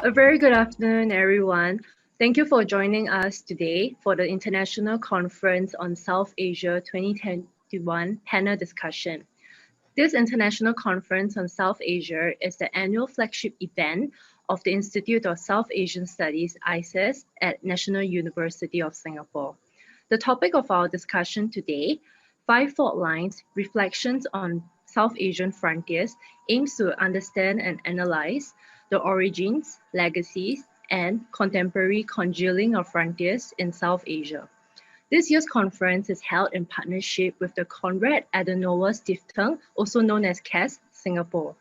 A very good afternoon, everyone. Thank you for joining us today for the International Conference on South Asia 2021 panel discussion. This International Conference on South Asia is the annual flagship event of the Institute of South Asian Studies, ISAS, at National University of Singapore. The topic of our discussion today, Five Fault Lines, Reflections on South Asian Frontiers, aims to understand and analyze the origins, legacies, and contemporary congealing of frontiers in South Asia. This year's conference is held in partnership with the Konrad Adenauer Stiftung, also known as KAS, Singapore.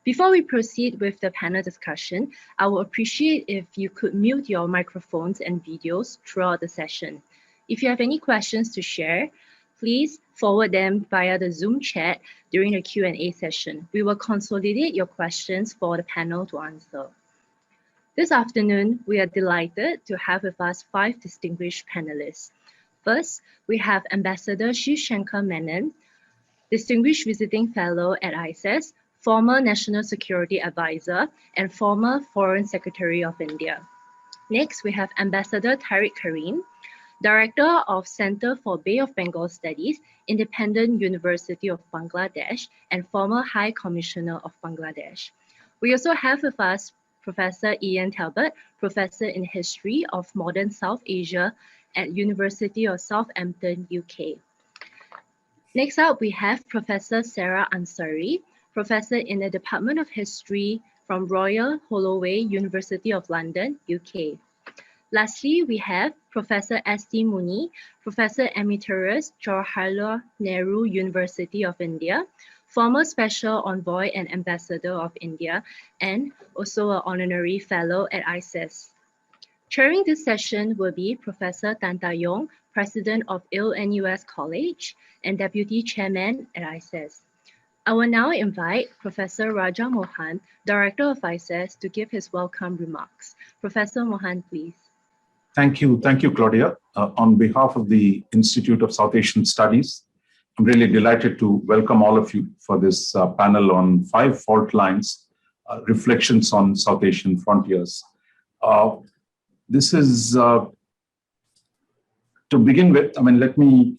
Before we proceed with the panel discussion, I would appreciate if you could mute your microphones and videos throughout the session. If you have any questions to share, please forward them via the Zoom chat during the Q&A session. We will consolidate your questions for the panel to answer. This afternoon, we are delighted to have with us 5 distinguished panelists. First, we have Ambassador Shivshankar Menon, Distinguished Visiting Fellow at ISAS, former National Security Advisor, and former Foreign Secretary of India. Next, we have Ambassador Tariq Karim, Director of Center for Bay of Bengal Studies, Independent University of Bangladesh, and former High Commissioner of Bangladesh. We also have with us Professor Ian Talbot, Professor in History of Modern South Asia at University of Southampton, UK. Next up, we have Professor Sarah Ansari, Professor in the Department of History from Royal Holloway, University of London, UK. Lastly, we have Professor S.T. Muni, Professor Emeritus, Jawaharlal Nehru University of India, former Special Envoy and Ambassador of India, and also an Honorary Fellow at ISAS. Chairing this session will be Professor Tan Ta Yong, President of ILNUS College and Deputy Chairman at ISAS. I will now invite Professor Raja Mohan, Director of ISAS, to give his welcome remarks. Professor Mohan, please. Thank you, Claudia. On behalf of the Institute of South Asian Studies, I'm really delighted to welcome all of you for this panel on 5 fault lines, reflections on South Asian frontiers. This is, to begin with, let me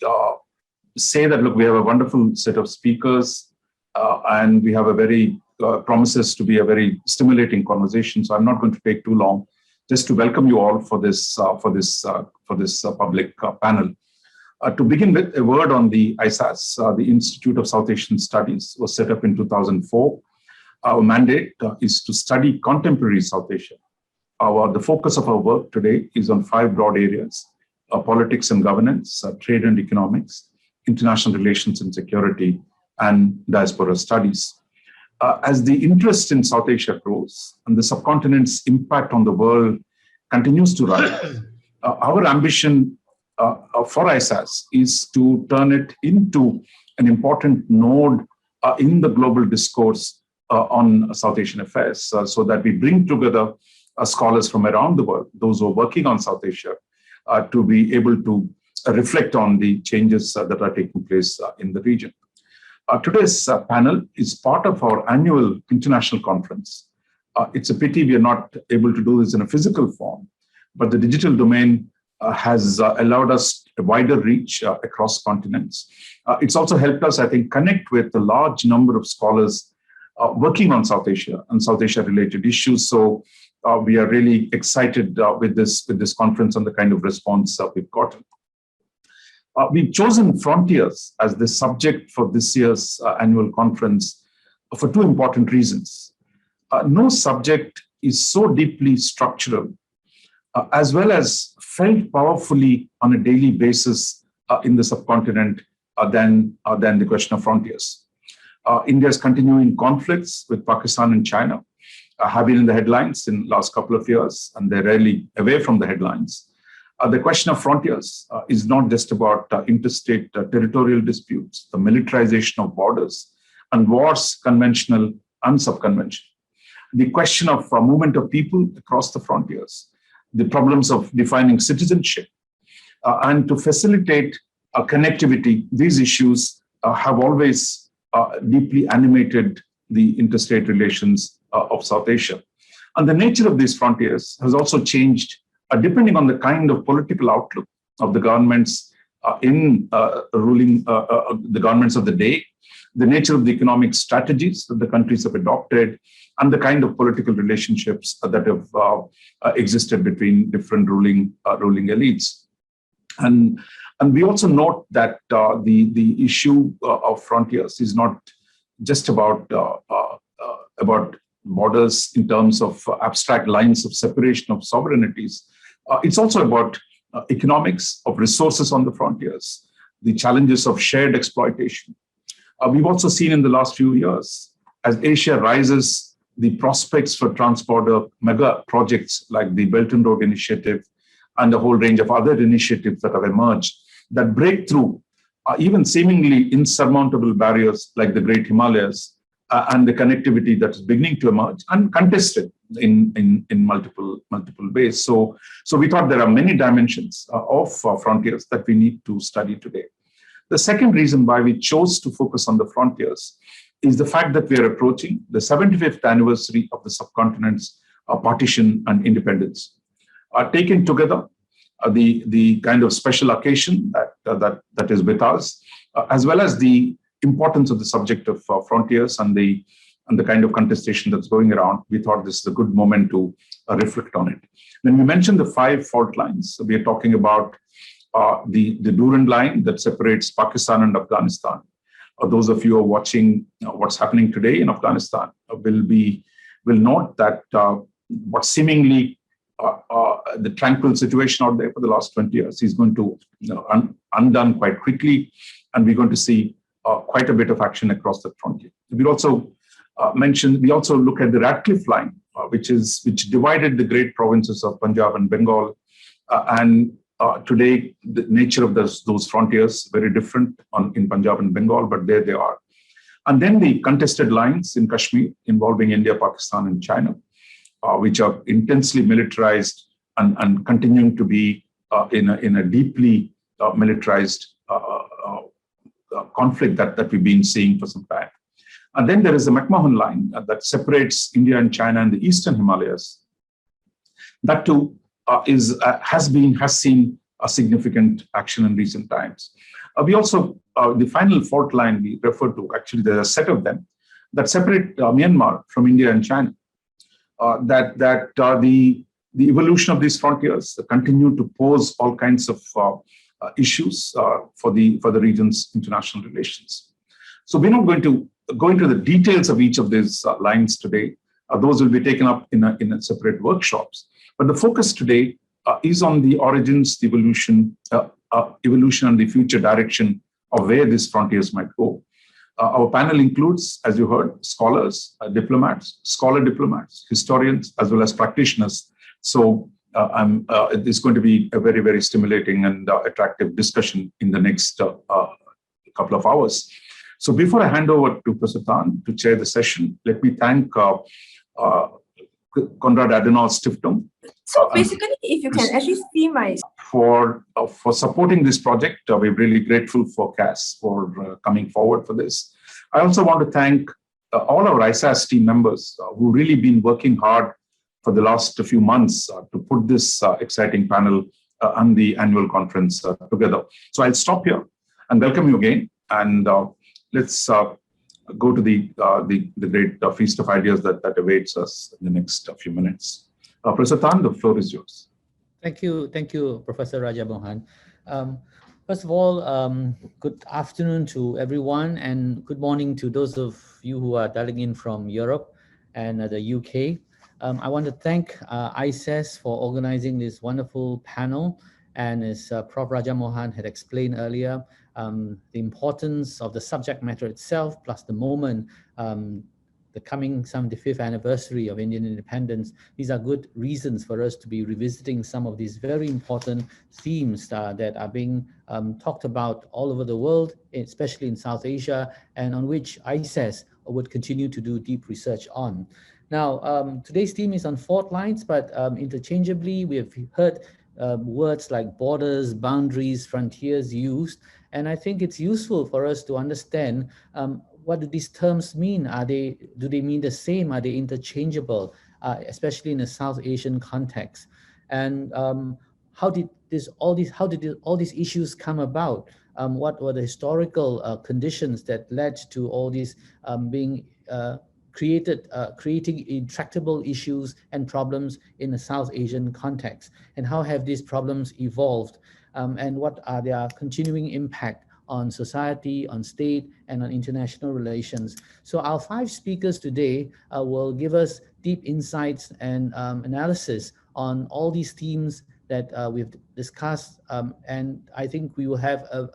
say that, look, we have a wonderful set of speakers and we have a very, promises to be a very stimulating conversation. So I'm not going to take too long. Just to welcome you all for this public panel. To begin with, a word on the ISAS, the Institute of South Asian Studies, was set up in 2004. Our mandate is to study contemporary South Asia. The focus of our work today is on 5 broad areas: politics and governance, trade and economics, international relations and security, and diaspora studies. As the interest in South Asia grows and the subcontinent's impact on the world continues to rise, our ambition for ISAS is to turn it into an important node in the global discourse on South Asian affairs, so that we bring together scholars from around the world, those who are working on South Asia, to be able to reflect on the changes that are taking place in the region. Today's panel is part of our annual international conference. It's a pity we are not able to do this in a physical form, but the digital domain has allowed us a wider reach across continents. It's also helped us, I think, connect with a large number of scholars working on South Asia and South Asia-related issues. So we are really excited with this conference and the kind of response we've gotten. We've chosen frontiers as the subject for this year's annual conference for 2 important reasons. No subject is so deeply structural, as well as felt powerfully on a daily basis in the subcontinent than the question of frontiers. India's continuing conflicts with Pakistan and China have been in the headlines in the last couple of years, and they're rarely away from the headlines. The question of frontiers is not just about interstate territorial disputes, the militarization of borders, and wars, conventional and subconventional. The question of movement of people across the frontiers, the problems of defining citizenship, and to facilitate connectivity, these issues have always deeply animated the interstate relations of South Asia. And the nature of these frontiers has also changed depending on the kind of political outlook of the governments the governments of the day, the nature of the economic strategies that the countries have adopted, and the kind of political relationships that have existed between different ruling elites. And we also note that the issue of frontiers is not just about borders in terms of abstract lines of separation of sovereignties. It's also about economics of resources on the frontiers, the challenges of shared exploitation. We've also seen in the last few years, as Asia rises, the prospects for trans-border mega projects like the Belt and Road Initiative and a whole range of other initiatives that have emerged that break through even seemingly insurmountable barriers like the Great Himalayas and the connectivity that is beginning to emerge uncontested in multiple ways. So we thought there are many dimensions of frontiers that we need to study today. The second reason why we chose to focus on the frontiers is the fact that we are approaching the 75th anniversary of the subcontinent's partition and independence. Taken together, the kind of special occasion that is with us, as well as the importance of the subject of frontiers and the kind of contestation that's going around, we thought this is a good moment to reflect on it. When we mention the 5 fault lines, we are talking about the Durand Line that separates Pakistan and Afghanistan. Those of you who are watching what's happening today in Afghanistan will note that what seemingly the tranquil situation out there for the last 20 years is going to undone quite quickly, and we're going to see quite a bit of action across the frontier. We also we also look at the Radcliffe Line, which divided the great provinces of Punjab and Bengal, and today the nature of those frontiers very different in Punjab and Bengal, but there they are. And then the contested lines in Kashmir involving India, Pakistan, and China, which are intensely militarized and continuing to be in a deeply militarized conflict that we've been seeing for some time. And then there is the McMahon Line that separates India and China and the Eastern Himalayas. That too has seen a significant action in recent times. We also, the final fault line we refer to, actually there's a set of them that separate Myanmar from India and China. The evolution of these frontiers continue to pose all kinds of issues for the region's international relations. So we're not going to go into the details of each of these lines today. Those will be taken up in a separate workshops. But the focus today is on the origins, the evolution, and the future direction of where these frontiers might go. Our panel includes, as you heard, scholars, scholar diplomats, historians, as well as practitioners. So it's going to be a very, very stimulating and attractive discussion in the next couple of hours. So before I hand over to Professor Tan to chair the session, let me thank Konrad Adenauer Stiftung. So basically, if you can actually see my... For supporting this project, we're really grateful for CAS for coming forward for this. I also want to thank all our ISAS team members who've really been working hard for the last few months to put this exciting panel and the annual conference together. So I'll stop here and welcome you again. And let's go to the great feast of ideas that awaits us in the next few minutes. Professor Tan, the floor is yours. Thank you, Professor Raja Mohan. First of all, good afternoon to everyone, and good morning to those of you who are dialing in from Europe and the UK. I want to thank ISAS for organizing this wonderful panel. And as Prof. Raja Mohan had explained earlier, the importance of the subject matter itself, plus the moment, the coming 75th anniversary of Indian independence, these are good reasons for us to be revisiting some of these very important themes that are being talked about all over the world, especially in South Asia, and on which ISAS would continue to do deep research on. Now, today's theme is on fault lines, but interchangeably, we have heard words like borders, boundaries, frontiers used, and I think it's useful for us to understand what do these terms mean? Do they mean the same? Are they interchangeable? especially in a South Asian context. And how did all these issues come about? What were the historical conditions that led to all these being creating intractable issues and problems in a South Asian context? And how have these problems evolved? And what are their continuing impact on society, on state, and on international relations? So our 5 speakers today will give us deep insights and analysis on all these themes that we've discussed. And I think we will have a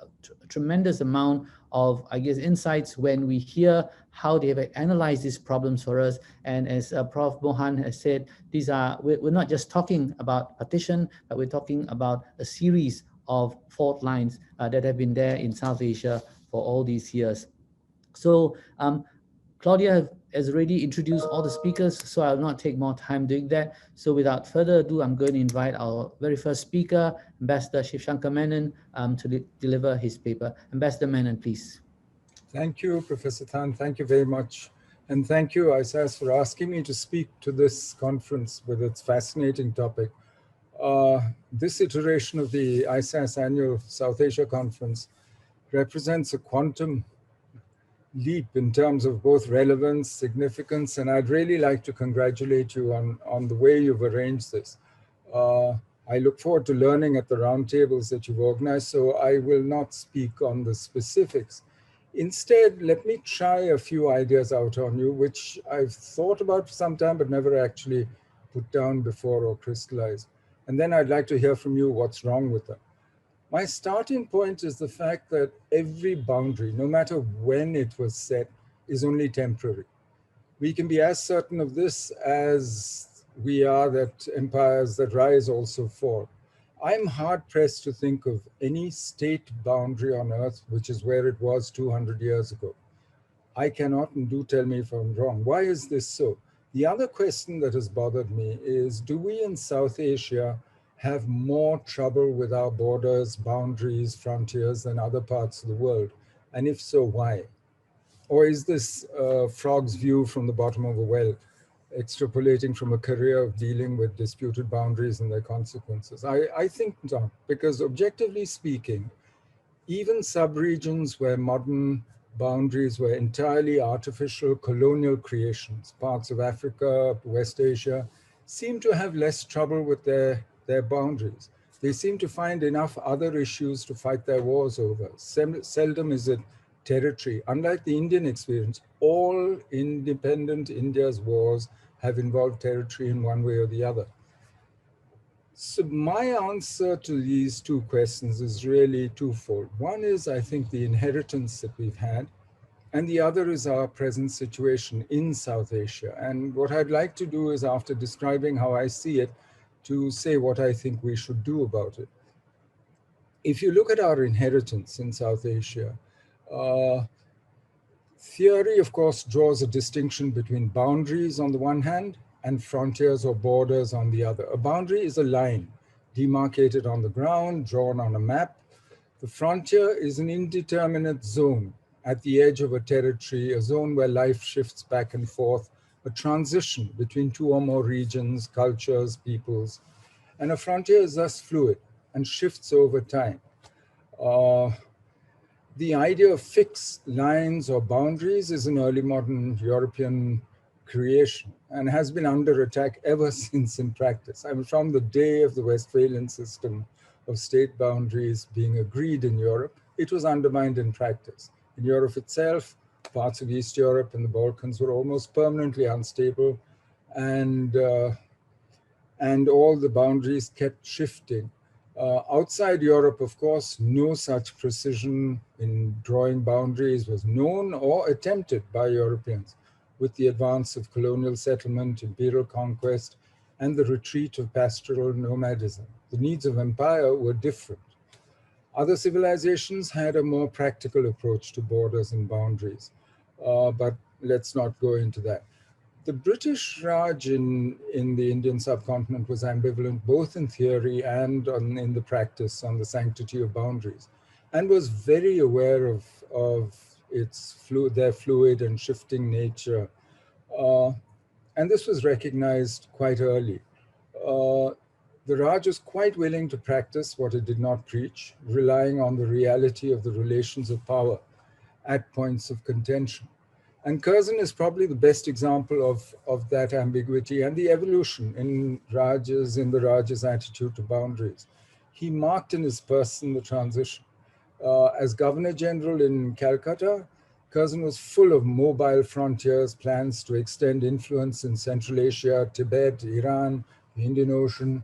tremendous amount of, I guess, insights when we hear how they have analyzed these problems for us. And as Prof. Mohan has said, we're not just talking about partition, but we're talking about a series of fault lines that have been there in South Asia for all these years. So Claudia has already introduced all the speakers, so I'll not take more time doing that. So without further ado, I'm going to invite our very first speaker, Ambassador Shivshankar Menon, to deliver his paper. Ambassador Menon, please. Thank you, Professor Tan. Thank you very much. And thank you, ISAS, for asking me to speak to this conference with its fascinating topic. This iteration of the ISAS annual South Asia conference represents a quantum leap in terms of both relevance, significance, and I'd really like to congratulate you on the way you've arranged this. I look forward to learning at the roundtables that you've organized, so I will not speak on the specifics. Instead, let me try a few ideas out on you, which I've thought about for some time, but never actually put down before or crystallized. And then I'd like to hear from you what's wrong with them. My starting point is the fact that every boundary, no matter when it was set, is only temporary. We can be as certain of this as we are that empires that rise also fall. I'm hard pressed to think of any state boundary on earth, which is where it was 200 years ago. I cannot, and do tell me if I'm wrong. Why is this so? The other question that has bothered me is, do we in South Asia have more trouble with our borders, boundaries, frontiers than other parts of the world? And if so, why? Or is this frog's view from the bottom of a well, extrapolating from a career of dealing with disputed boundaries and their consequences? I think not, because objectively speaking, even subregions where modern boundaries were entirely artificial colonial creations, parts of Africa, West Asia, seem to have less trouble with their boundaries. They seem to find enough other issues to fight their wars over. Seldom is it territory. Unlike the Indian experience, all independent India's wars have involved territory in one way or the other. So my answer to these two questions is really twofold. One is, I think, the inheritance that we've had, and the other is our present situation in South Asia. And what I'd like to do is, after describing how I see it, to say what I think we should do about it. If you look at our inheritance in South Asia, theory, of course, draws a distinction between boundaries on the one hand and frontiers or borders on the other. A boundary is a line demarcated on the ground, drawn on a map. The frontier is an indeterminate zone at the edge of a territory, a zone where life shifts back and forth, a transition between two or more regions, cultures, peoples. And a frontier is thus fluid and shifts over time. The idea of fixed lines or boundaries is an early modern European creation and has been under attack ever since in practice. I mean, from the day of the Westphalian system of state boundaries being agreed in Europe, it was undermined in practice. In Europe itself, parts of East Europe and the Balkans were almost permanently unstable, and all the boundaries kept shifting. Outside Europe, of course, no such precision in drawing boundaries was known or attempted by Europeans. With the advance of colonial settlement, imperial conquest, and the retreat of pastoral nomadism, the needs of empire were different. Other civilizations had a more practical approach to borders and boundaries, but let's not go into that. The British Raj in the Indian subcontinent was ambivalent both in theory and in the practice on the sanctity of boundaries, and was very aware of their fluid and shifting nature. and this was recognized quite early. The Raj was quite willing to practice what it did not preach, relying on the reality of the relations of power at points of contention. And Curzon is probably the best example of that ambiguity and the evolution in the Raj's attitude to boundaries. He marked in his person the transition. As Governor General in Calcutta, Curzon was full of mobile frontiers, plans to extend influence in Central Asia, Tibet, Iran, the Indian Ocean,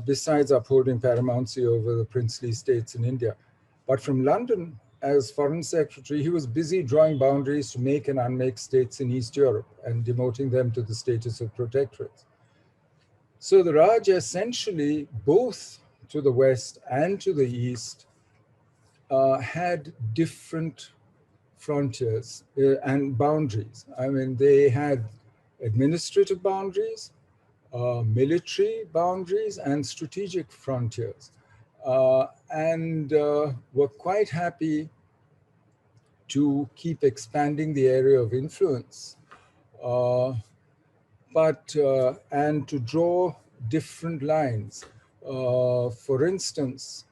besides upholding paramountcy over the princely states in India. But from London, as Foreign Secretary, he was busy drawing boundaries to make and unmake states in East Europe and demoting them to the status of protectorates. So the Raj essentially, both to the west and to the east, had different frontiers and boundaries. I mean, they had administrative boundaries, military boundaries, and strategic frontiers. And were quite happy to keep expanding the area of influence, and to draw different lines. For instance,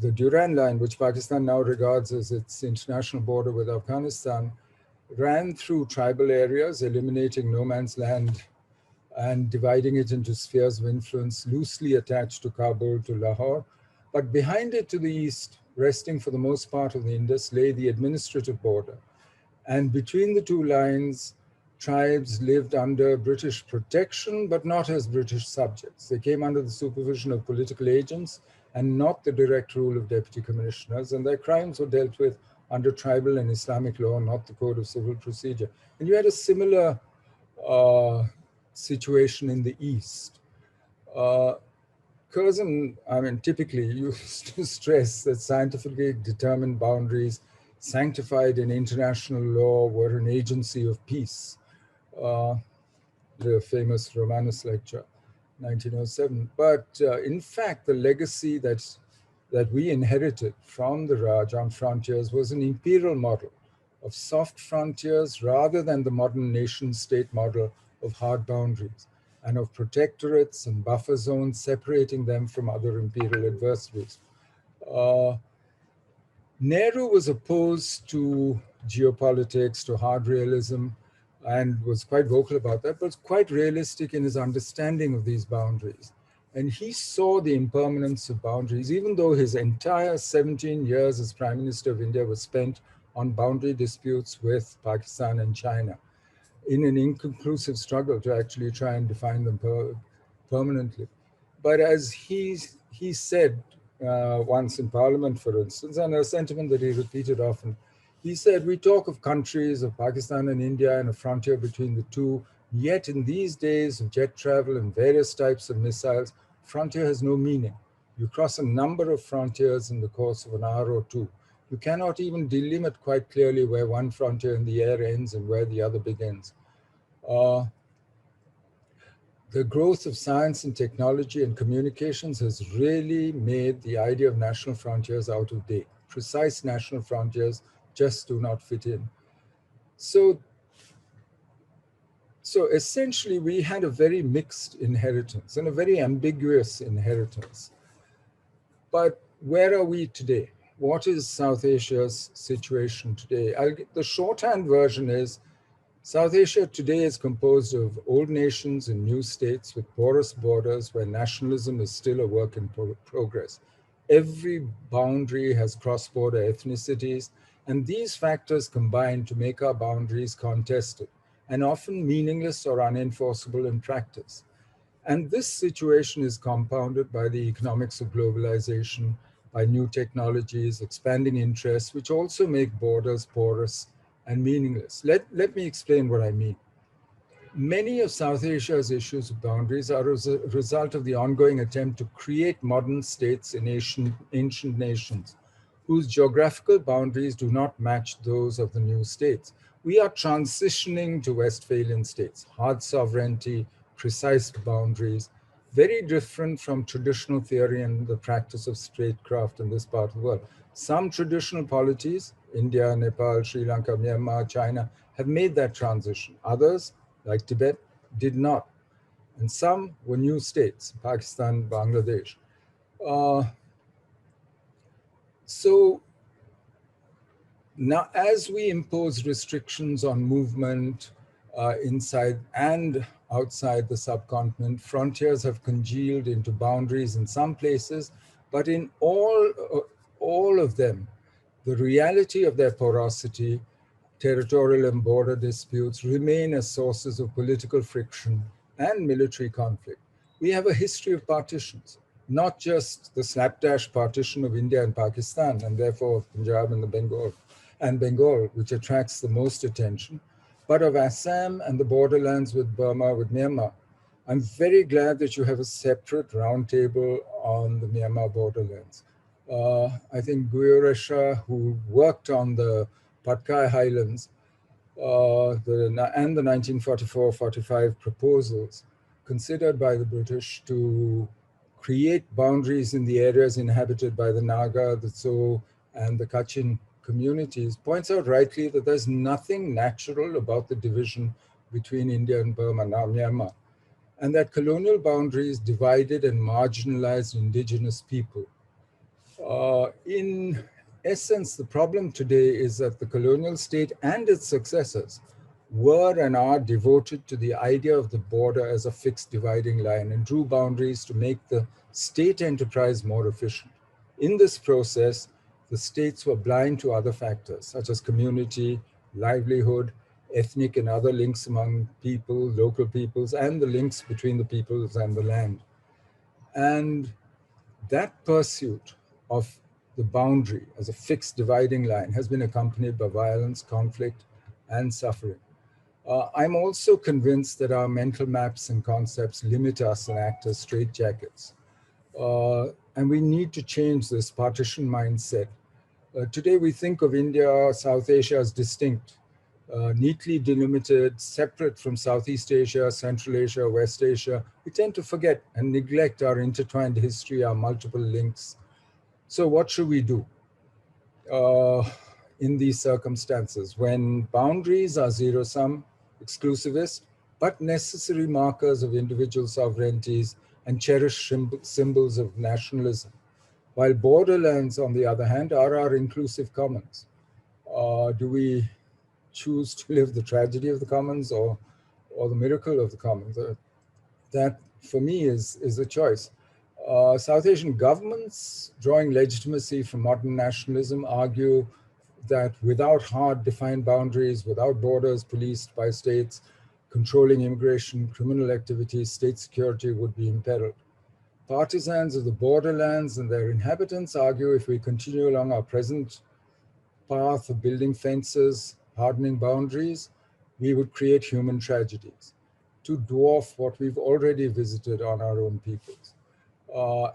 the Duran Line, which Pakistan now regards as its international border with Afghanistan, ran through tribal areas, eliminating no man's land and dividing it into spheres of influence loosely attached to Kabul, to Lahore. But behind it to the east, resting for the most part of the Indus, lay the administrative border. And between the two lines, tribes lived under British protection, but not as British subjects. They came under the supervision of political agents and not the direct rule of deputy commissioners, and their crimes were dealt with under tribal and Islamic law, not the Code of Civil Procedure. And you had a similar situation in the East. Curzon, I mean, typically used to stress that scientifically determined boundaries sanctified in international law were an agency of peace. The famous Romanus lecture, 1907. But in fact, the legacy that we inherited from the Raj on frontiers was an imperial model of soft frontiers rather than the modern nation-state model of hard boundaries, and of protectorates and buffer zones separating them from other imperial adversaries. Nehru was opposed to geopolitics, to hard realism, and was quite vocal about that, but quite realistic in his understanding of these boundaries. And he saw the impermanence of boundaries, even though his entire 17 years as Prime Minister of India was spent on boundary disputes with Pakistan and China, in an inconclusive struggle to actually try and define them permanently. But as he said once in Parliament, for instance, and a sentiment that he repeated often, he said, we talk of countries of Pakistan and India and a frontier between the two, yet in these days of jet travel and various types of missiles, frontier has no meaning. You cross a number of frontiers in the course of an hour or two. You cannot even delimit quite clearly where one frontier in the air ends and where the other begins. The growth of science and technology and communications has really made the idea of national frontiers out of date. Precise national frontiers just do not fit in. So essentially, we had a very mixed inheritance and a very ambiguous inheritance. But where are we today? What is South Asia's situation today? The shorthand version is South Asia today is composed of old nations and new states with porous borders where nationalism is still a work in progress. Every boundary has cross-border ethnicities, and these factors combine to make our boundaries contested and often meaningless or unenforceable in practice. And this situation is compounded by the economics of globalization, by new technologies, expanding interests, which also make borders porous and meaningless. Let me explain what I mean. Many of South Asia's issues of boundaries are as a result of the ongoing attempt to create modern states in ancient nations whose geographical boundaries do not match those of the new states. We are transitioning to Westphalian states, hard sovereignty, precise boundaries, very different from traditional theory and the practice of statecraft in this part of the world. Some traditional polities, India, Nepal, Sri Lanka, Myanmar, China, have made that transition. Others, like Tibet, did not. And some were new states, Pakistan, Bangladesh. So now, as we impose restrictions on movement inside and outside the subcontinent, frontiers have congealed into boundaries in some places, but in all of them, the reality of their porosity, territorial and border disputes remain as sources of political friction and military conflict. We have a history of partitions, not just the slapdash partition of India and Pakistan, and therefore Punjab and Bengal, which attracts the most attention, but of Assam and the borderlands with Burma, with Myanmar. I'm very glad that you have a separate roundtable on the Myanmar borderlands. I think Guyoresha, who worked on the Patkai Highlands and the 1944-45 proposals considered by the British to create boundaries in the areas inhabited by the Naga, the Tso, and the Kachin communities, points out rightly that there's nothing natural about the division between India and Burma, now Myanmar, and that colonial boundaries divided and marginalized indigenous people. In essence, the problem today is that the colonial state and its successors were and are devoted to the idea of the border as a fixed dividing line and drew boundaries to make the state enterprise more efficient. In this process, the states were blind to other factors such as community, livelihood, ethnic and other links among people, local peoples, and the links between the peoples and the land. And that pursuit of the boundary as a fixed dividing line has been accompanied by violence, conflict, and suffering. I'm also convinced that our mental maps and concepts limit us and act as straitjackets. And we need to change this partition mindset. Today we think of India, South Asia as distinct, neatly delimited, separate from Southeast Asia, Central Asia, West Asia. We tend to forget and neglect our intertwined history, our multiple links. So what should we do in these circumstances when boundaries are zero-sum, exclusivist, but necessary markers of individual sovereignties and cherished symbols of nationalism, while borderlands, on the other hand, are our inclusive commons? Do we choose to live the tragedy of the commons or the miracle of the commons? That, for me, is a choice. South Asian governments, drawing legitimacy from modern nationalism, argue that without hard defined boundaries, without borders policed by states, controlling immigration, criminal activities, state security would be imperiled. Partisans of the borderlands and their inhabitants argue if we continue along our present path of building fences, hardening boundaries, we would create human tragedies to dwarf what we've already visited on our own peoples.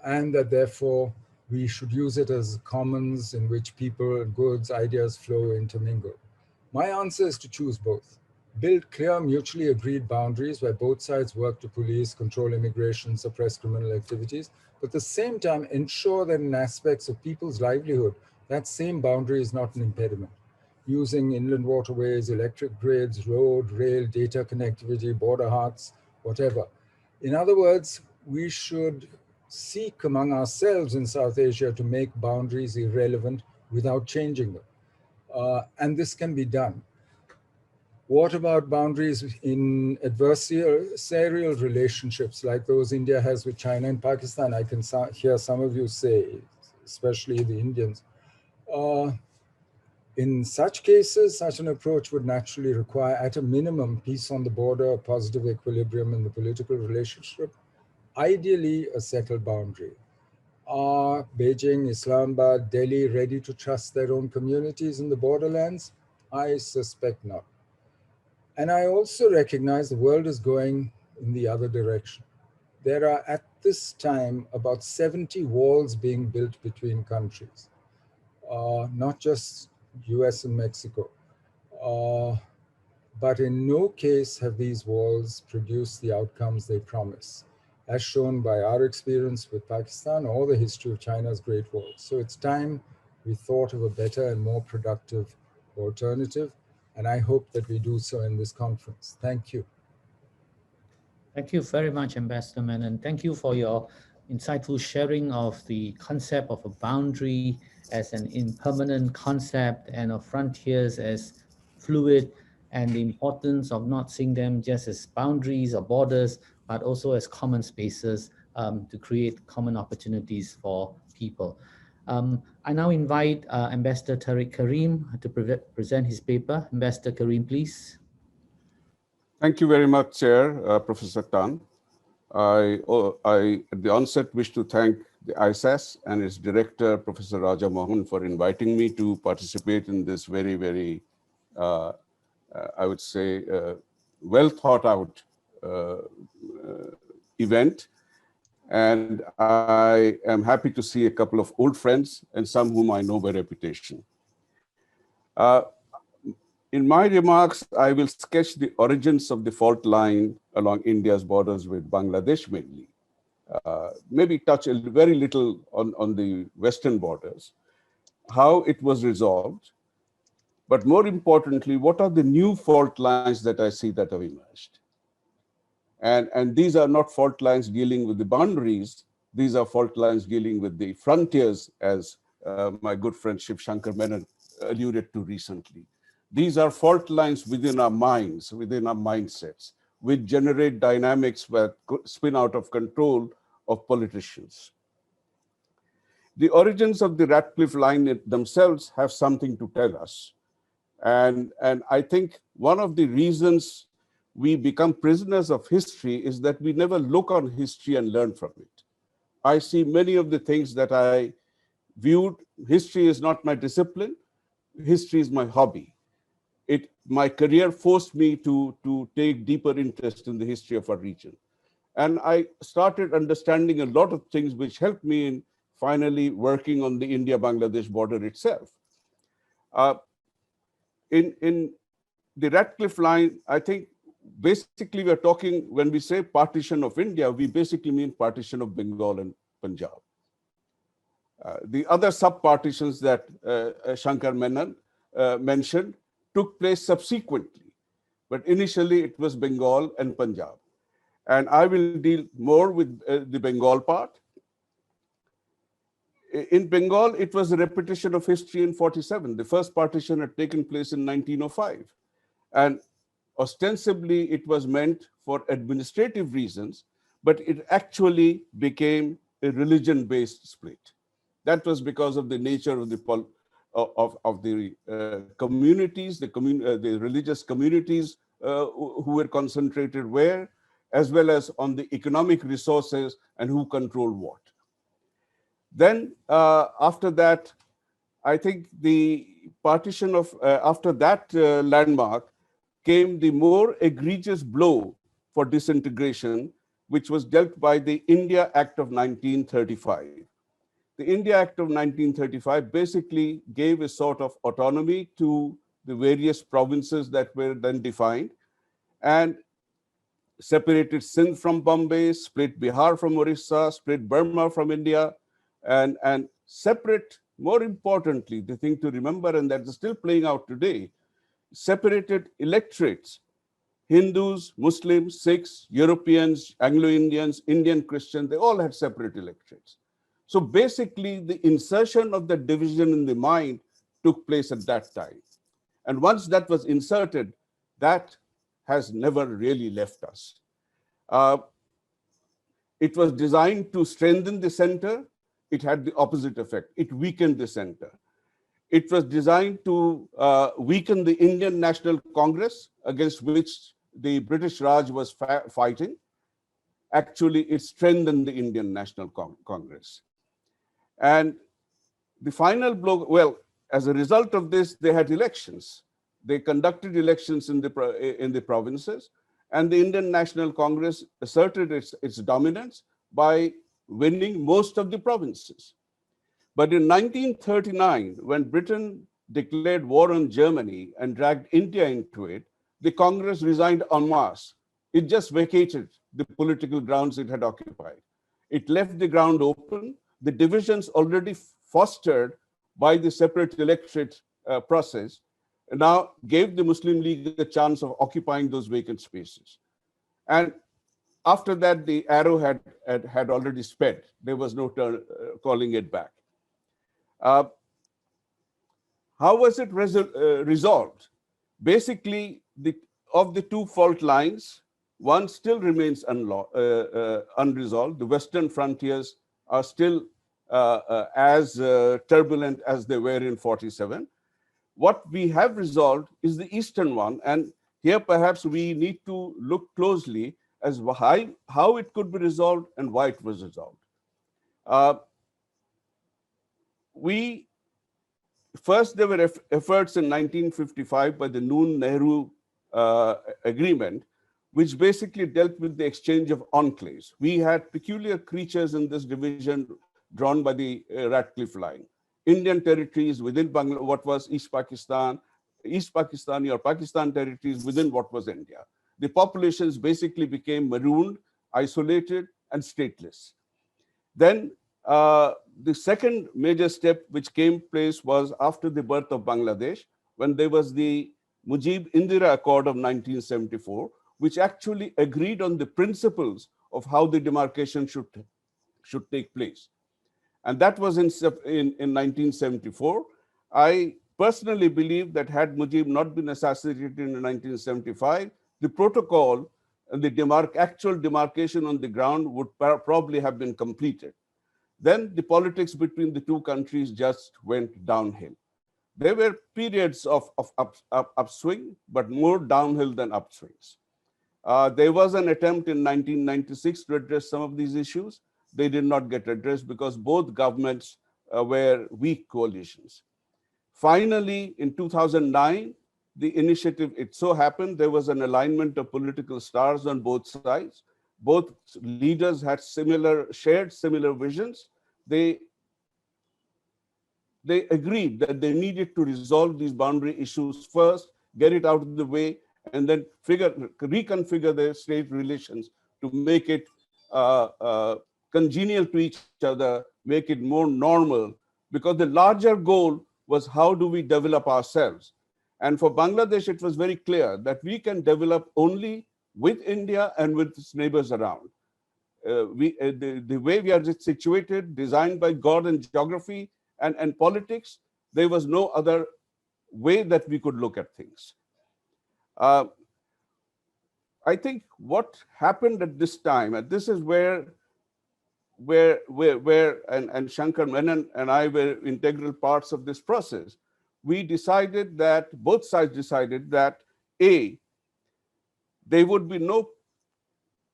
And that therefore we should use it as commons in which people, goods, ideas flow, intermingle. My answer is to choose both. Build clear, mutually agreed boundaries where both sides work to police, control immigration, suppress criminal activities, but at the same time ensure that in aspects of people's livelihood, that same boundary is not an impediment. Using inland waterways, electric grids, road, rail, data connectivity, border huts, whatever. In other words, we should seek among ourselves in South Asia to make boundaries irrelevant without changing them. And this can be done. What about boundaries in adversarial relationships like those India has with China and Pakistan? I can hear some of you say, especially the Indians. In such cases, such an approach would naturally require, at a minimum, peace on the border, a positive equilibrium in the political relationship, ideally a settled boundary. Are Beijing, Islamabad, Delhi ready to trust their own communities in the borderlands? I suspect not. And I also recognize the world is going in the other direction. There are at this time about 70 walls being built between countries, not just US and Mexico. But in no case have these walls produced the outcomes they promise, as shown by our experience with Pakistan or the history of China's Great Wall. So it's time we thought of a better and more productive alternative, and I hope that we do so in this conference. Thank you. Thank you very much, Ambassador Menon. Thank you for your insightful sharing of the concept of a boundary as an impermanent concept and of frontiers as fluid, and the importance of not seeing them just as boundaries or borders, but also as common spaces to create common opportunities for people. I now invite Ambassador Tariq Karim to present his paper. Ambassador Karim, please. Thank you very much, Chair, Professor Tan. I, at the onset, wish to thank the ISAS and its director, Professor Raja Mohan, for inviting me to participate in this very, very, I would say, well thought out event. And I am happy to see a couple of old friends and some whom I know by reputation. In my remarks, I will sketch the origins of the fault line along India's borders with Bangladesh mainly. Maybe touch very little on the western borders, how it was resolved, but more importantly, what are the new fault lines that I see that have emerged? And these are not fault lines dealing with the boundaries, these are fault lines dealing with the frontiers, as my good friend Shiv Shankar Menon alluded to recently. These are fault lines within our minds, within our mindsets, which generate dynamics that spin out of control of politicians. The origins of the Radcliffe Line themselves have something to tell us. And I think one of the reasons we become prisoners of history is that we never look on history and learn from it. I see many of the things that I viewed, history is not my discipline, history is my hobby. My career forced me to take deeper interest in the history of our region. And I started understanding a lot of things which helped me in finally working on the India-Bangladesh border itself. In the Radcliffe Line, I think basically we're talking, when we say partition of India, we basically mean partition of Bengal and Punjab. The other sub-partitions that Shankar Menon mentioned took place subsequently, but initially it was Bengal and Punjab. And I will deal more with the Bengal part. In Bengal, it was a repetition of history in 47. The first partition had taken place in 1905. And ostensibly, it was meant for administrative reasons, but it actually became a religion-based split. That was because of the nature of the communities, the religious communities who were concentrated where, as well as on the economic resources and who controlled what. Then after that, I think the partition of, after that landmark came the more egregious blow for disintegration, which was dealt by the India Act of 1935. The India Act of 1935 basically gave a sort of autonomy to the various provinces that were then defined and separated Sindh from Bombay, split Bihar from Orissa, split Burma from India, and separate, more importantly, the thing to remember, and that is still playing out today, separated electorates, Hindus, Muslims, Sikhs, Europeans, Anglo-Indians, Indian Christians, they all had separate electorates. So basically, the insertion of the division in the mind took place at that time. And once that was inserted, that has never really left us. It was designed to strengthen the center. It had the opposite effect. It weakened the center. It was designed to weaken the Indian National Congress, against which the British Raj was fighting. Actually, it strengthened the Indian National Congress. And the final blow, well, as a result of this, they had elections. They conducted elections in the provinces, and the Indian National Congress asserted its dominance by winning most of the provinces. But in 1939, when Britain declared war on Germany and dragged India into it, the Congress resigned en masse. It just vacated the political grounds it had occupied. It left the ground open. The divisions already fostered by the separate electorate process now gave the Muslim League a chance of occupying those vacant spaces. And after that, the arrow had already sped. There was no calling it back. How was it resolved? Basically, of the two fault lines, one still remains unresolved. The western frontiers are still as turbulent as they were in 47. What we have resolved is the eastern one, and here perhaps we need to look closely as how it could be resolved and why it was resolved. First, there were efforts in 1955 by the Noon-Nehru agreement, which basically dealt with the exchange of enclaves. We had peculiar creatures in this division drawn by the Radcliffe Line. Indian territories within what was East Pakistani or Pakistan territories within what was India. The populations basically became marooned, isolated, and stateless. Then the second major step which came place was after the birth of Bangladesh, when there was the Mujib-Indira Accord of 1974, which actually agreed on the principles of how the demarcation should take place. And that was in 1974. I personally believe that had Mujib not been assassinated in 1975, the protocol and the actual demarcation on the ground would probably have been completed. Then the politics between the two countries just went downhill. There were periods of upswing, but more downhill than upswings. There was an attempt in 1996 to address some of these issues. They did not get addressed because both governments were weak coalitions. Finally, in 2009, the initiative, it so happened there was an alignment of political stars on both sides. Both leaders had shared similar visions. They agreed that they needed to resolve these boundary issues first, get it out of the way, and then reconfigure their state relations to make it congenial to each other, make it more normal, because the larger goal was how do we develop ourselves? And for Bangladesh, it was very clear that we can develop only with India and with its neighbors around. The way we are situated, designed by God and geography and politics, there was no other way that we could look at things. I think what happened at this time, and this is where Shankar Menon and I were integral parts of this process, we decided that, both sides decided that, A, there would be no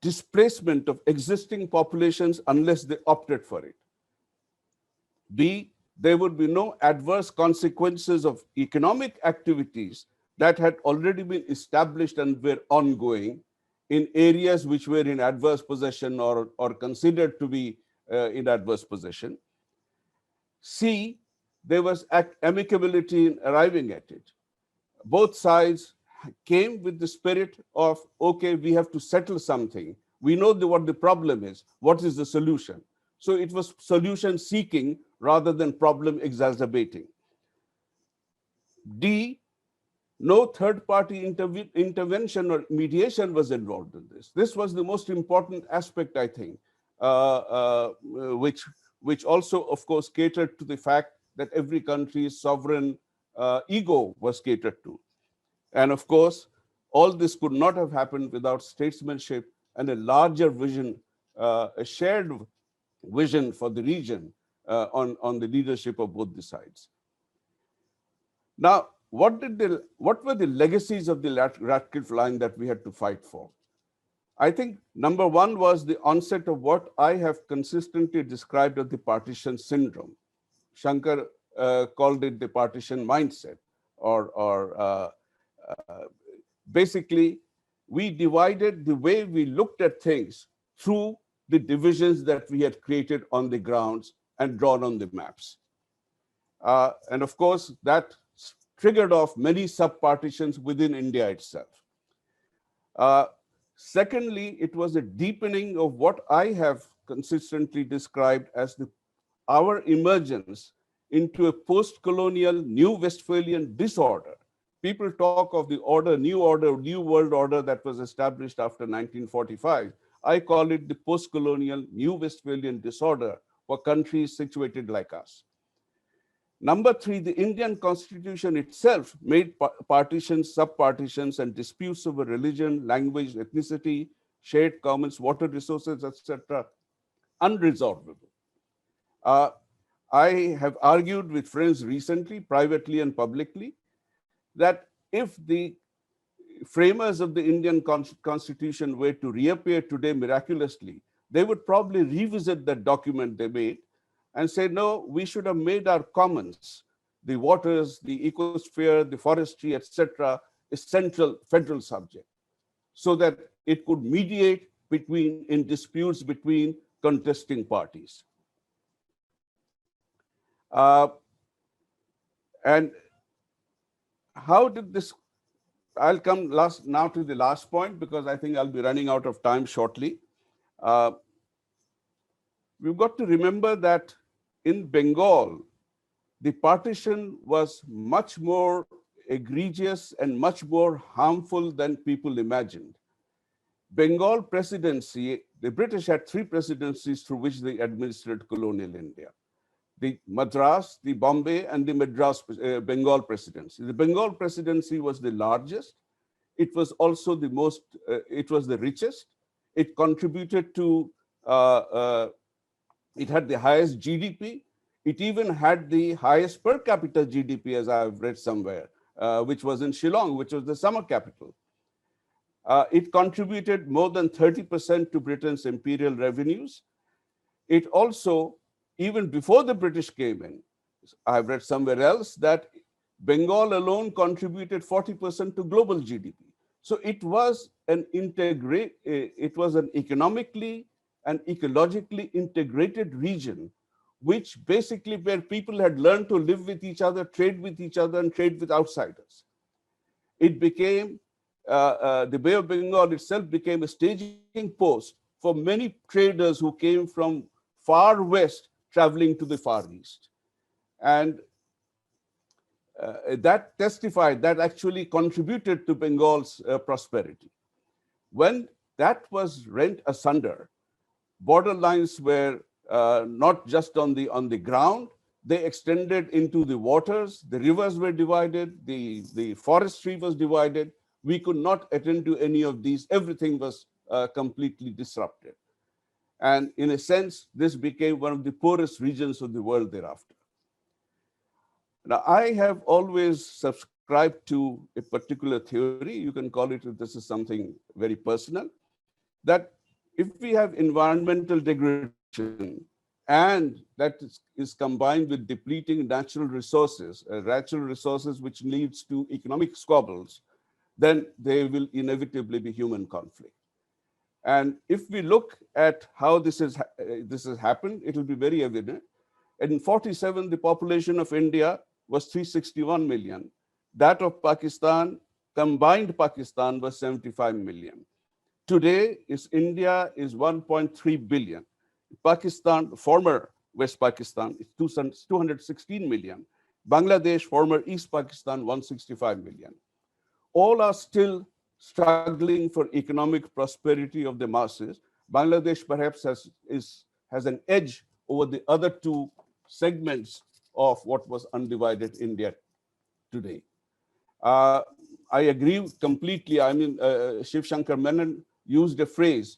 displacement of existing populations unless they opted for it. B, there would be no adverse consequences of economic activities that had already been established and were ongoing in areas which were in adverse possession or considered to be in adverse possession. C, there was amicability in arriving at it. Both sides came with the spirit of, okay, we have to settle something. We know what the problem is. What is the solution? So it was solution seeking rather than problem exacerbating. D, no third-party intervention or mediation was involved in this. This was the most important aspect, I think, which also, of course, catered to the fact that every country's sovereign ego was catered to. And of course, all this could not have happened without statesmanship and a larger vision, a shared vision for the region on the leadership of both the sides. Now, what were the legacies of the Radcliffe Line that we had to fight for? I think number one was the onset of what I have consistently described as the partition syndrome. Shankar called it the partition mindset, or basically, we divided the way we looked at things through the divisions that we had created on the grounds and drawn on the maps. And of course, that triggered off many sub-partitions within India itself. Secondly, it was a deepening of what I have consistently described as our emergence into a post-colonial new Westphalian disorder. People talk of the new world order that was established after 1945. I call it the post-colonial New Westphalian disorder for countries situated like us. Number three, the Indian Constitution itself made partitions, sub-partitions, and disputes over religion, language, ethnicity, shared commons, water resources, etc., unresolvable. I have argued with friends recently, privately and publicly, that if the framers of the Indian Constitution were to reappear today miraculously, they would probably revisit that document they made and say, no, we should have made our commons, the waters, the ecosphere, the forestry, etc., a central federal subject, so that it could mediate in disputes between contesting parties. And how did this, I'll come now to the last point, because I think I'll be running out of time shortly. We've got to remember that in Bengal, the partition was much more egregious and much more harmful than people imagined. Bengal presidency, the British had 3 presidencies through which they administered colonial India: the Madras, the Bombay, and the Madras Bengal presidency. The Bengal presidency was the largest. It was also the most, it was the richest. It contributed to, it had the highest GDP. It even had the highest per capita GDP, as I've read somewhere, which was in Shillong, which was the summer capital. It contributed more than 30% to Britain's imperial revenues. It also, even before the British came in, I've read somewhere else that Bengal alone contributed 40% to global GDP. So it was an economically and ecologically integrated region, which basically where people had learned to live with each other, trade with each other, and trade with outsiders. It became, the Bay of Bengal itself became a staging post for many traders who came from far west traveling to the far east. And that testified, that actually contributed to Bengal's prosperity. When that was rent asunder, border lines were not just on the ground, they extended into the waters, the rivers were divided, the forestry was divided. We could not attend to any of these. Everything was completely disrupted. And in a sense, this became one of the poorest regions of the world thereafter. Now, I have always subscribed to a particular theory. You can call it, this is something very personal, that if we have environmental degradation and that is combined with depleting natural resources which leads to economic squabbles, then there will inevitably be human conflict. And if we look at how this has happened, it will be very evident. In 1947, the population of India was 361 million. That of Pakistan, combined Pakistan, was 75 million. Today, India is 1.3 billion. Pakistan, former West Pakistan, is 216 million. Bangladesh, former East Pakistan, 165 million. All are still struggling for economic prosperity of the masses. Bangladesh perhaps has an edge over the other 2 segments of what was undivided India today. I agree completely. I mean, Shiv Shankar Menon used a phrase,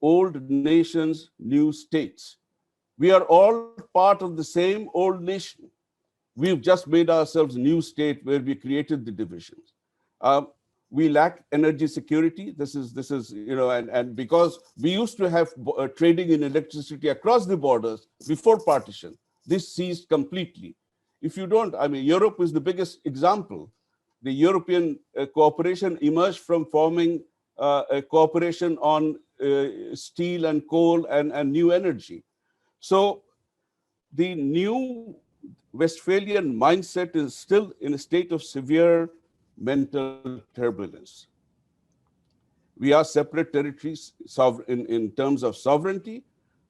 old nations, new states. We are all part of the same old nation. We've just made ourselves a new state where we created the divisions. We lack energy security. This is and because we used to have trading in electricity across the borders before partition, this ceased completely. If you don't, I mean, Europe is the biggest example. The European cooperation emerged from forming a cooperation on steel and coal and new energy. So the new Westphalian mindset is still in a state of severe mental turbulence. We are separate territories in terms of sovereignty,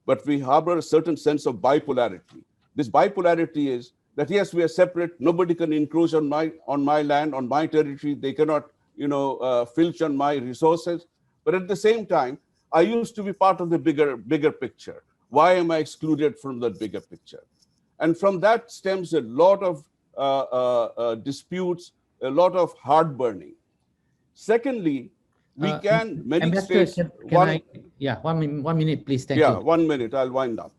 but we harbor a certain sense of bipolarity. This bipolarity is that, yes, we are separate. Nobody can encroach on my land, on my territory. They cannot, filch on my resources. But at the same time, I used to be part of the bigger picture. Why am I excluded from that bigger picture? And from that stems a lot of disputes, a lot of heartburning. Secondly, we many Ambassador, states. One minute, please. Thank you. Yeah, 1 minute. I'll wind up.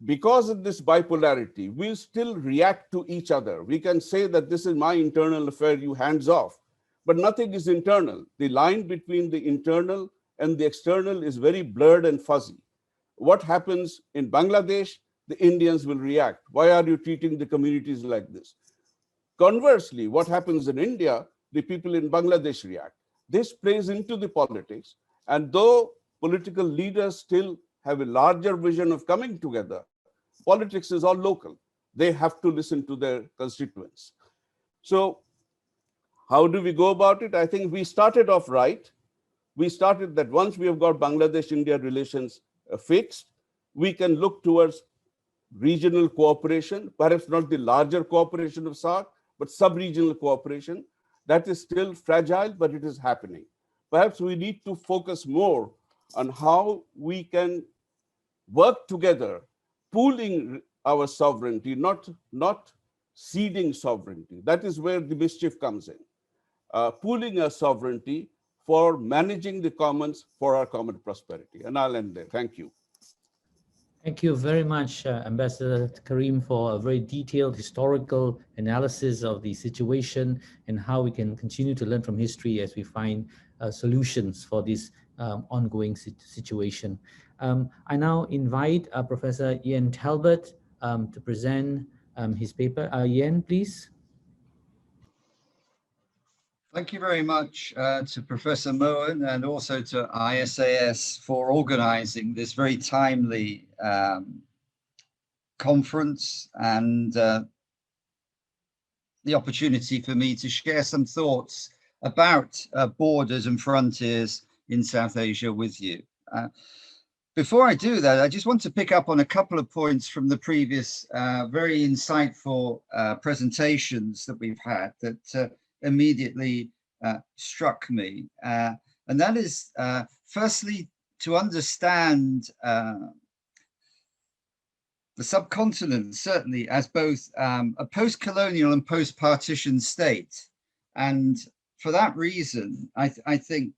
Because of this bipolarity, we still react to each other. We can say that this is my internal affair, you hands off, but nothing is internal. The line between the internal and the external is very blurred and fuzzy. What happens in Bangladesh, the Indians will react. Why are you treating the communities like this? Conversely, what happens in India, the people in Bangladesh react. This plays into the politics. And though political leaders still have a larger vision of coming together, politics is all local. They have to listen to their constituents. So how do we go about it? I think we started off right. We started that once we have got Bangladesh-India relations fixed, we can look towards regional cooperation, perhaps not the larger cooperation of SAARC, but sub-regional cooperation. That is still fragile, but it is happening. Perhaps we need to focus more on how we can work together, pooling our sovereignty, not ceding sovereignty. That is where the mischief comes in. Pooling our sovereignty for managing the commons for our common prosperity. And I'll end there. Thank you. Thank you very much, Ambassador Karim, for a very detailed historical analysis of the situation and how we can continue to learn from history as we find solutions for this ongoing situation. I now invite Professor Ian Talbot to present his paper. Ian, please. Thank you very much to Professor Mohan and also to ISAS for organizing this very timely conference and the opportunity for me to share some thoughts about borders and frontiers in South Asia with you. Before I do that, I just want to pick up on a couple of points from the previous very insightful presentations that we've had that immediately struck me. And that is, firstly, to understand the subcontinent, certainly, as both a post-colonial and post-partition state. And for that reason, I think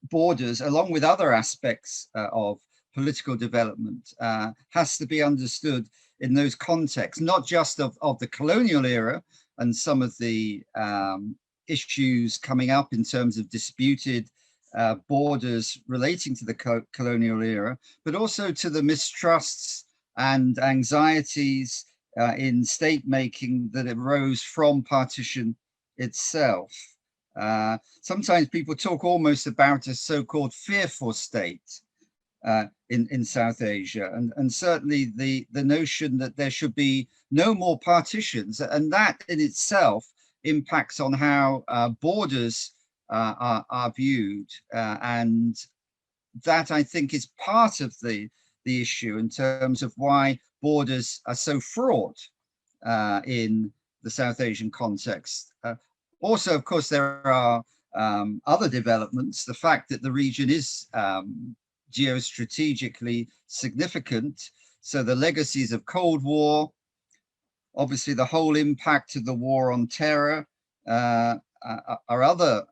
borders, along with other aspects of political development, has to be understood in those contexts, not just of the colonial era and some of the issues coming up in terms of disputed borders relating to the colonial era, but also to the mistrusts and anxieties in state making that arose from partition itself. Sometimes people talk almost about a so-called fearful state in South Asia, and certainly the notion that there should be no more partitions, and that in itself impacts on how borders are viewed, and that I think is part of the issue in terms of why borders are so fraught in the South Asian context. Also, of course, there are other developments. The fact that the region is geostrategically significant. So the legacies of Cold War, obviously the whole impact of the war on terror are other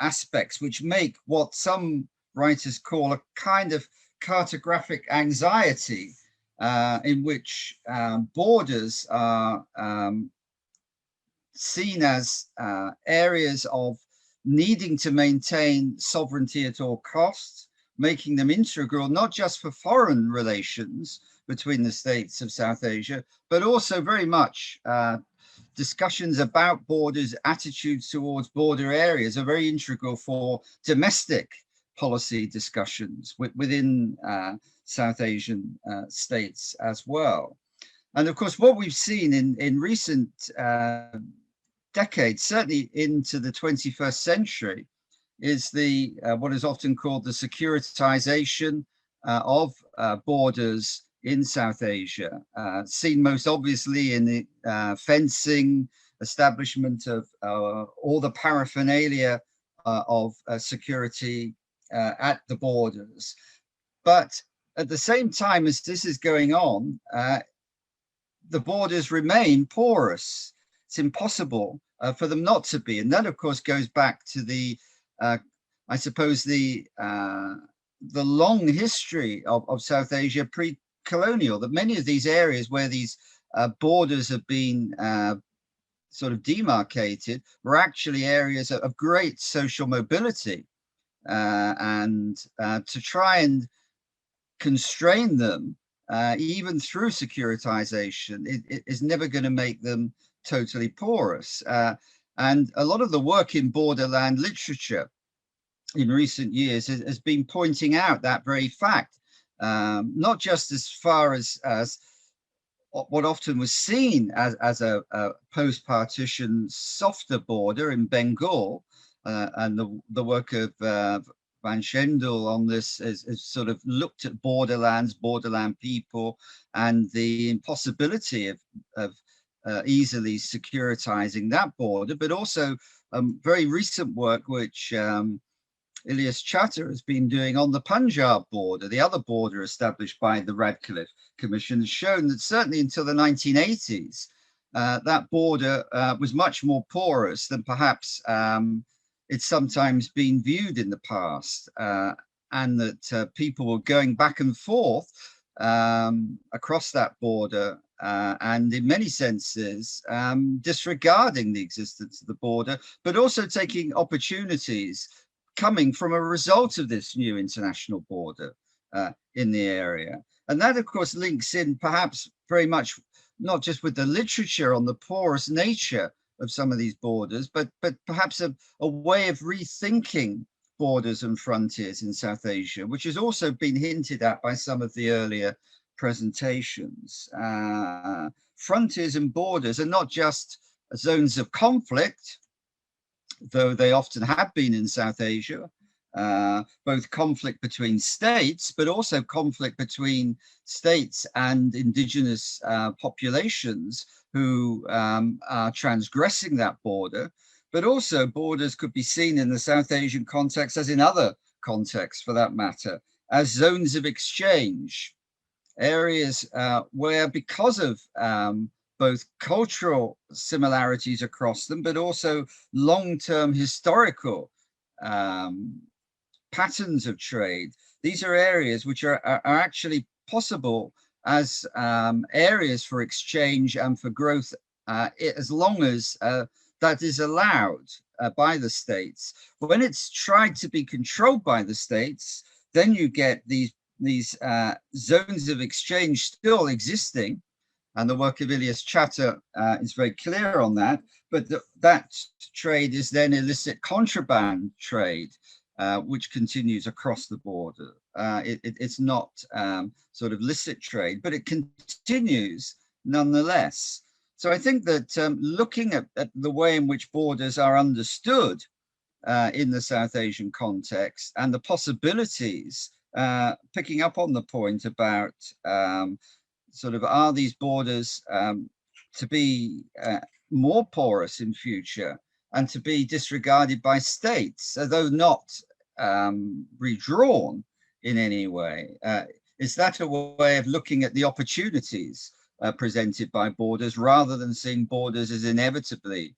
aspects which make what some writers call a kind of cartographic anxiety in which borders are seen as areas of needing to maintain sovereignty at all costs, making them integral, not just for foreign relations between the states of South Asia, but also very much discussions about borders, attitudes towards border areas are very integral for domestic policy discussions within South Asian states as well. And of course, what we've seen in recent decades, certainly into the 21st century, is the what is often called the securitization of borders in South Asia, seen most obviously in the fencing, establishment of all the paraphernalia of security at the borders. But at the same time as this is going on, the borders remain porous. It's impossible for them not to be. And that, of course, goes back to the, I suppose, the long history of South Asia pre-colonial, that many of these areas where these borders have been sort of demarcated were actually areas of great social mobility. And to try and constrain them, even through securitization, it is never going to make them totally porous. And a lot of the work in borderland literature in recent years has been pointing out that very fact, not just as far as what often was seen as a post-partition softer border in Bengal, and the work of Van Schendel on this has sort of looked at borderlands, borderland people, and the impossibility of easily securitizing that border, but also very recent work which Ilyas Chatter has been doing on the Punjab border, the other border established by the Radcliffe Commission, has shown that certainly until the 1980s, that border was much more porous than perhaps it's sometimes been viewed in the past, and that people were going back and forth across that border, and in many senses disregarding the existence of the border, but also taking opportunities coming from a result of this new international border in the area. And that, of course, links in perhaps very much not just with the literature on the porous nature of some of these borders, but perhaps a way of rethinking borders and frontiers in South Asia, which has also been hinted at by some of the earlier presentations. Frontiers and borders are not just zones of conflict, though they often have been in South Asia, both conflict between states, but also conflict between states and indigenous populations who are transgressing that border. But also borders could be seen in the South Asian context, as in other contexts for that matter, as zones of exchange, areas where, because of both cultural similarities across them, but also long-term historical patterns of trade, these are areas which are actually possible as areas for exchange and for growth, as long as that is allowed by the states. When it's tried to be controlled by the states, then you get these zones of exchange still existing, and the work of Ilyas Chatter is very clear on that. But that trade is then illicit contraband trade, which continues across the border. It's not sort of licit trade, but it continues nonetheless. So I think that looking at the way in which borders are understood in the South Asian context, and the possibilities, picking up on the point about sort of, are these borders to be more porous in future and to be disregarded by states, although not redrawn in any way? Is that a way of looking at the opportunities presented by borders, rather than seeing borders as inevitably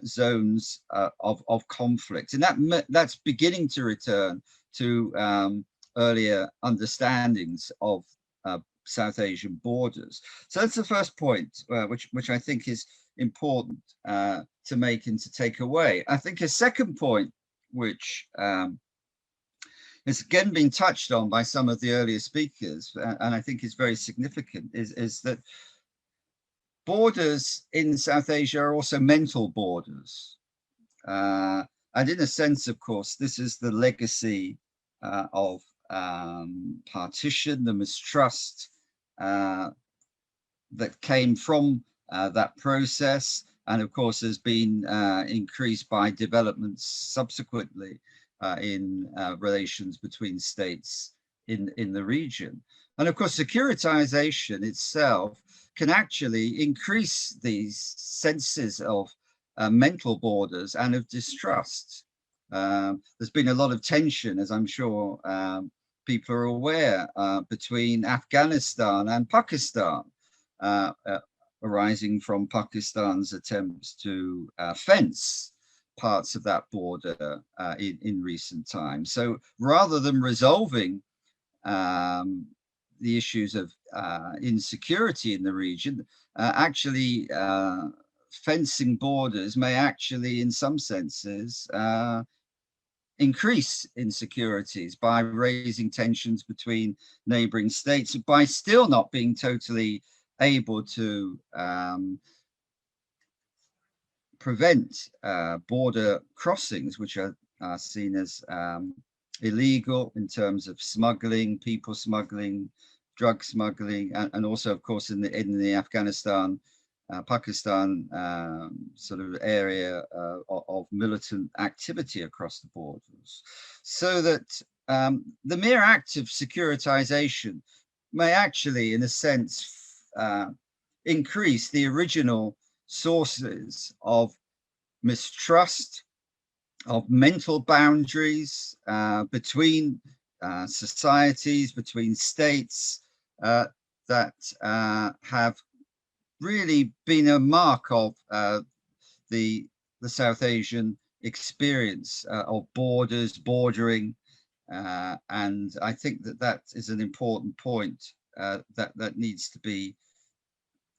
zones of conflict? And that's beginning to return to earlier understandings of South Asian borders. So that's the first point, which I think is important to make and to take away. I think a second point, which has again been touched on by some of the earlier speakers, and I think is very significant, is that borders in South Asia are also mental borders. And in a sense, of course, this is the legacy of partition, the mistrust that came from that process, and of course has been increased by developments subsequently in relations between states in the region. And of course, securitization itself can actually increase these senses of mental borders and of distrust. There's been a lot of tension, as I'm sure people are aware, between Afghanistan and Pakistan, arising from Pakistan's attempts to fence parts of that border in recent times. So rather than resolving the issues of insecurity in the region, actually fencing borders may actually, in some senses, increase insecurities by raising tensions between neighboring states, by still not being totally able to prevent border crossings, which are seen as illegal in terms of smuggling, people smuggling, drug smuggling, and also, of course, in the Afghanistan, Pakistan sort of area of militant activity across the borders. So that the mere act of securitization may actually, in a sense, increase the original sources of mistrust, of mental boundaries between societies, between states that have really been a mark of the South Asian experience of bordering. And I think that is an important point that needs to be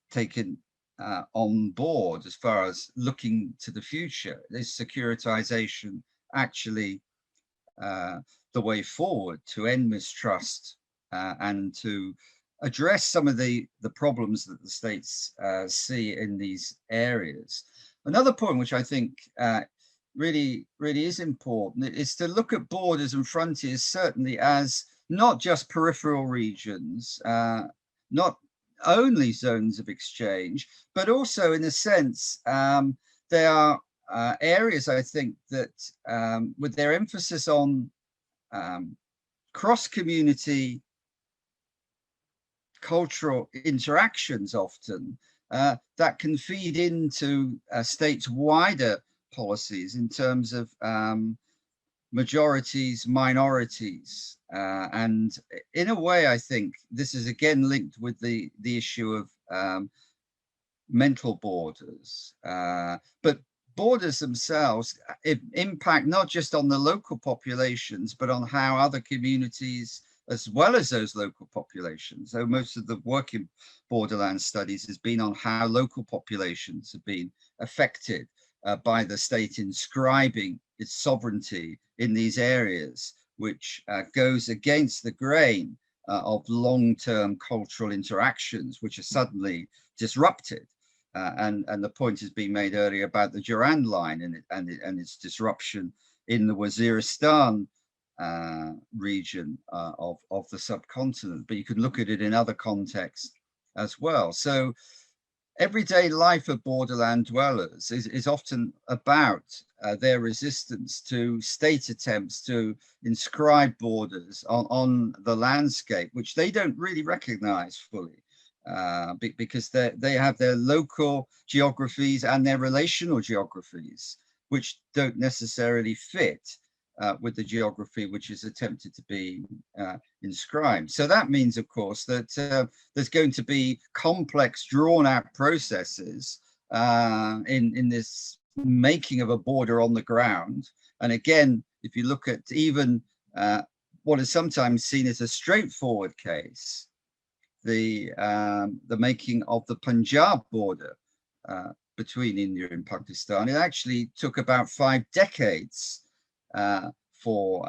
taken on board as far as looking to the future. Is securitization actually the way forward to end mistrust and to address some of the problems that the states see in these areas? Another point which I think really is important is to look at borders and frontiers certainly as not just peripheral regions, not only zones of exchange, but also, in a sense, they are areas, I think, that with their emphasis on cross-community cultural interactions often, that can feed into states' wider policies in terms of majorities, minorities. And in a way, I think this is again linked with the issue of mental borders. But borders themselves impact not just on the local populations, but on how other communities, as well as those local populations. So most of the work in borderland studies has been on how local populations have been affected by the state inscribing its sovereignty in these areas, which goes against the grain of long-term cultural interactions, which are suddenly disrupted. And the point has been made earlier about the Durand Line and its disruption in the Waziristan region of the subcontinent. But you can look at it in other contexts as well. So everyday life of borderland dwellers is often about their resistance to state attempts to inscribe borders on the landscape, which they don't really recognize fully. Because they have their local geographies and their relational geographies, which don't necessarily fit with the geography which is attempted to be inscribed. So that means, of course, that there's going to be complex, drawn-out processes in this making of a border on the ground. And again, if you look at even what is sometimes seen as a straightforward case, the making of the Punjab border between India and Pakistan, it actually took about 5 decades for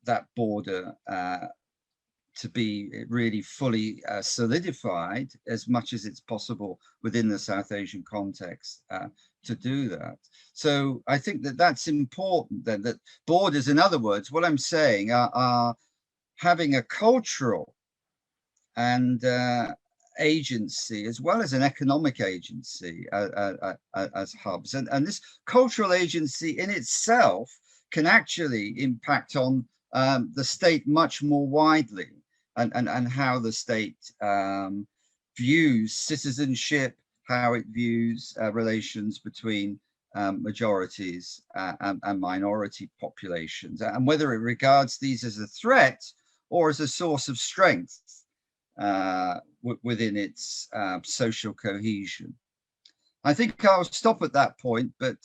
that border to be really fully solidified as much as it's possible within the South Asian context to do that. So I think that that's important then, that borders, in other words, what I'm saying are having a cultural and agency as well as an economic agency as hubs. And this cultural agency in itself can actually impact on the state much more widely and how the state views citizenship, how it views relations between majorities and minority populations, and whether it regards these as a threat or as a source of strength within its social cohesion. I think I'll stop at that point, but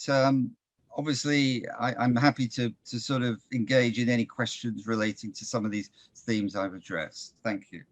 obviously I'm happy to sort of engage in any questions relating to some of these themes I've addressed. Thank you.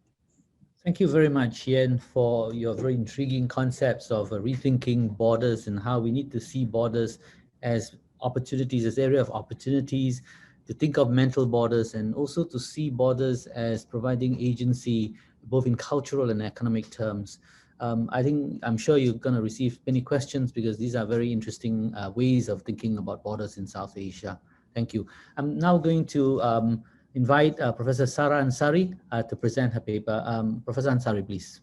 Thank you very much, Ian, for your very intriguing concepts of rethinking borders and how we need to see borders as opportunities, as area of opportunities, to think of mental borders, and also to see borders as providing agency, both in cultural and economic terms. I'm sure you're going to receive many questions because these are very interesting ways of thinking about borders in South Asia. Thank you. I'm now going to invite Professor Sara Ansari to present her paper. Professor Ansari, please.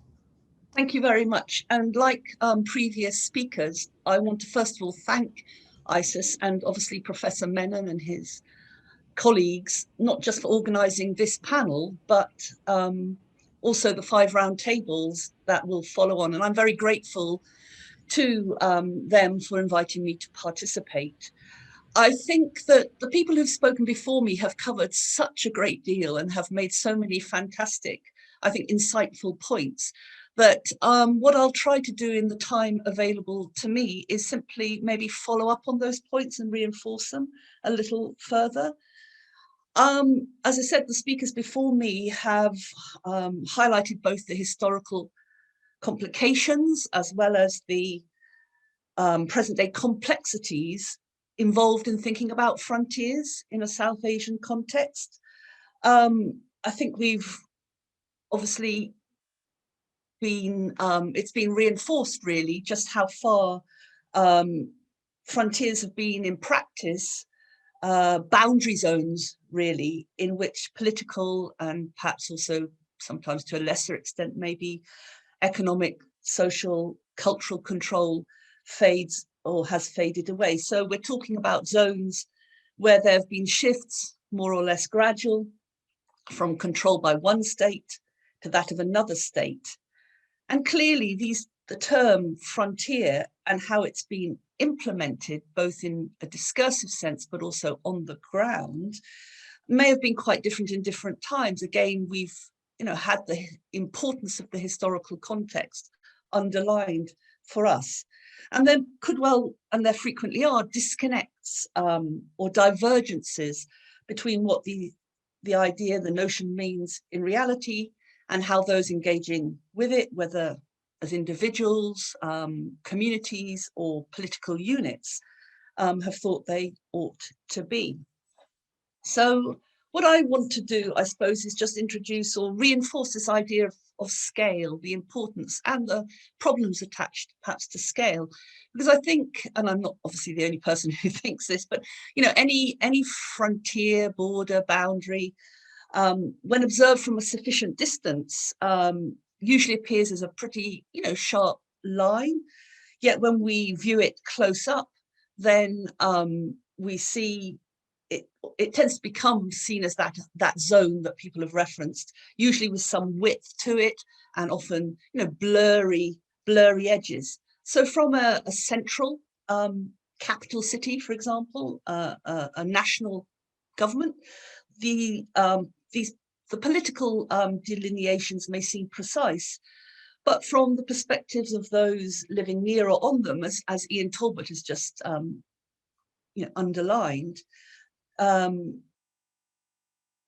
Thank you very much. And like previous speakers, I want to first of all thank ISIS and obviously Professor Menon and his colleagues, not just for organising this panel, but also the 5 round tables that will follow on. And I'm very grateful to them for inviting me to participate. I think that the people who've spoken before me have covered such a great deal and have made so many fantastic, I think, insightful points that what I'll try to do in the time available to me is simply maybe follow up on those points and reinforce them a little further. As I said, the speakers before me have highlighted both the historical complications as well as the present-day complexities involved in thinking about frontiers in a South Asian context. I think we've obviously been, it's been reinforced really just how far frontiers have been in practice, boundary zones really, in which political and perhaps also sometimes to a lesser extent maybe economic, social, cultural control fades or has faded away. So we're talking about zones where there have been shifts, more or less gradual, from control by one state to that of another state. And clearly the term frontier and how it's been implemented, both in a discursive sense, but also on the ground, may have been quite different in different times. Again, we've had the importance of the historical context underlined for us. And there could well, and there frequently are, disconnects or divergences between what the idea, the notion means in reality and how those engaging with it, whether as individuals, communities or political units, have thought they ought to be. So what I want to do, I suppose, is just introduce or reinforce this idea of scale, the importance and the problems attached perhaps to scale. Because I think, and I'm not obviously the only person who thinks this, but any frontier, border, boundary, when observed from a sufficient distance, usually appears as a pretty, sharp line. Yet when we view it close up, then we see it tends to become seen as that zone that people have referenced, usually with some width to it and often blurry edges. So from a central capital city, for example, a national government, the political delineations may seem precise, but from the perspectives of those living near or on them, as Ian Talbot has just underlined,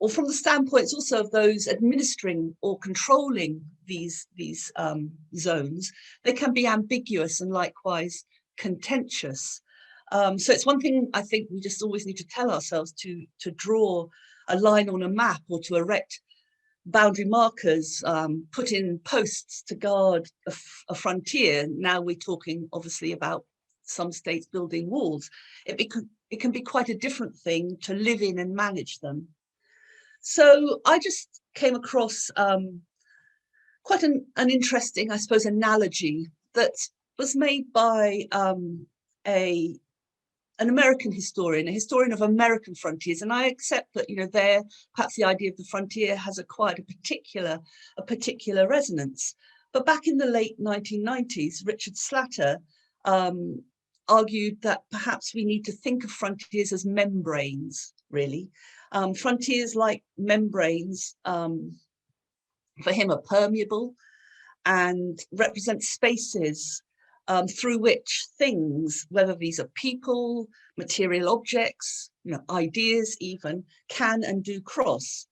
or from the standpoints also of those administering or controlling these zones, they can be ambiguous and likewise contentious. So it's one thing I think we just always need to tell ourselves to draw a line on a map or to erect boundary markers, put in posts to guard a frontier. Now we're talking obviously about some states building walls. It can be quite a different thing to live in and manage them. So I just came across quite an interesting, I suppose, analogy that was made by an American historian, a historian of American frontiers. And I accept that, there, perhaps the idea of the frontier has acquired a particular resonance. But back in the late 1990s, Richard Slatter argued that perhaps we need to think of frontiers as membranes, really. Frontiers, like membranes, for him, are permeable and represent spaces through which things, whether these are people, material objects, ideas even, can and do cross.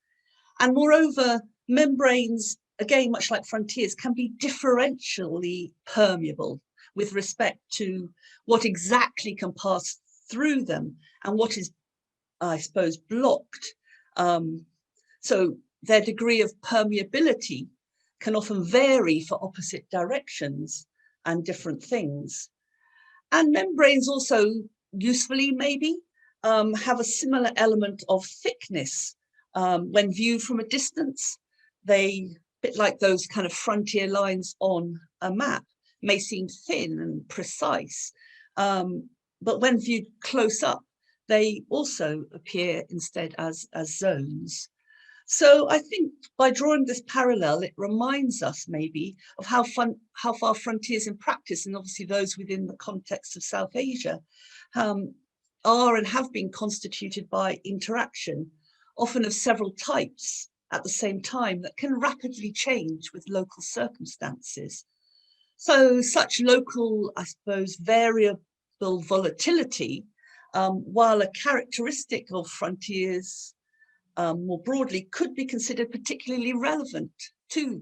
And moreover, membranes, again, much like frontiers, can be differentially permeable with respect to what exactly can pass through them and what is, I suppose, blocked. So their degree of permeability can often vary for opposite directions and different things. And membranes also, usefully maybe, have a similar element of thickness. When viewed from a distance, they, a bit like those kind of frontier lines on a map, may seem thin and precise, but when viewed close up, they also appear instead as zones. So I think by drawing this parallel, it reminds us maybe of how far frontiers in practice, and obviously those within the context of South Asia, are and have been constituted by interaction, often of several types at the same time, that can rapidly change with local circumstances. So such local, I suppose, variable volatility, while a characteristic of frontiers more broadly, could be considered particularly relevant to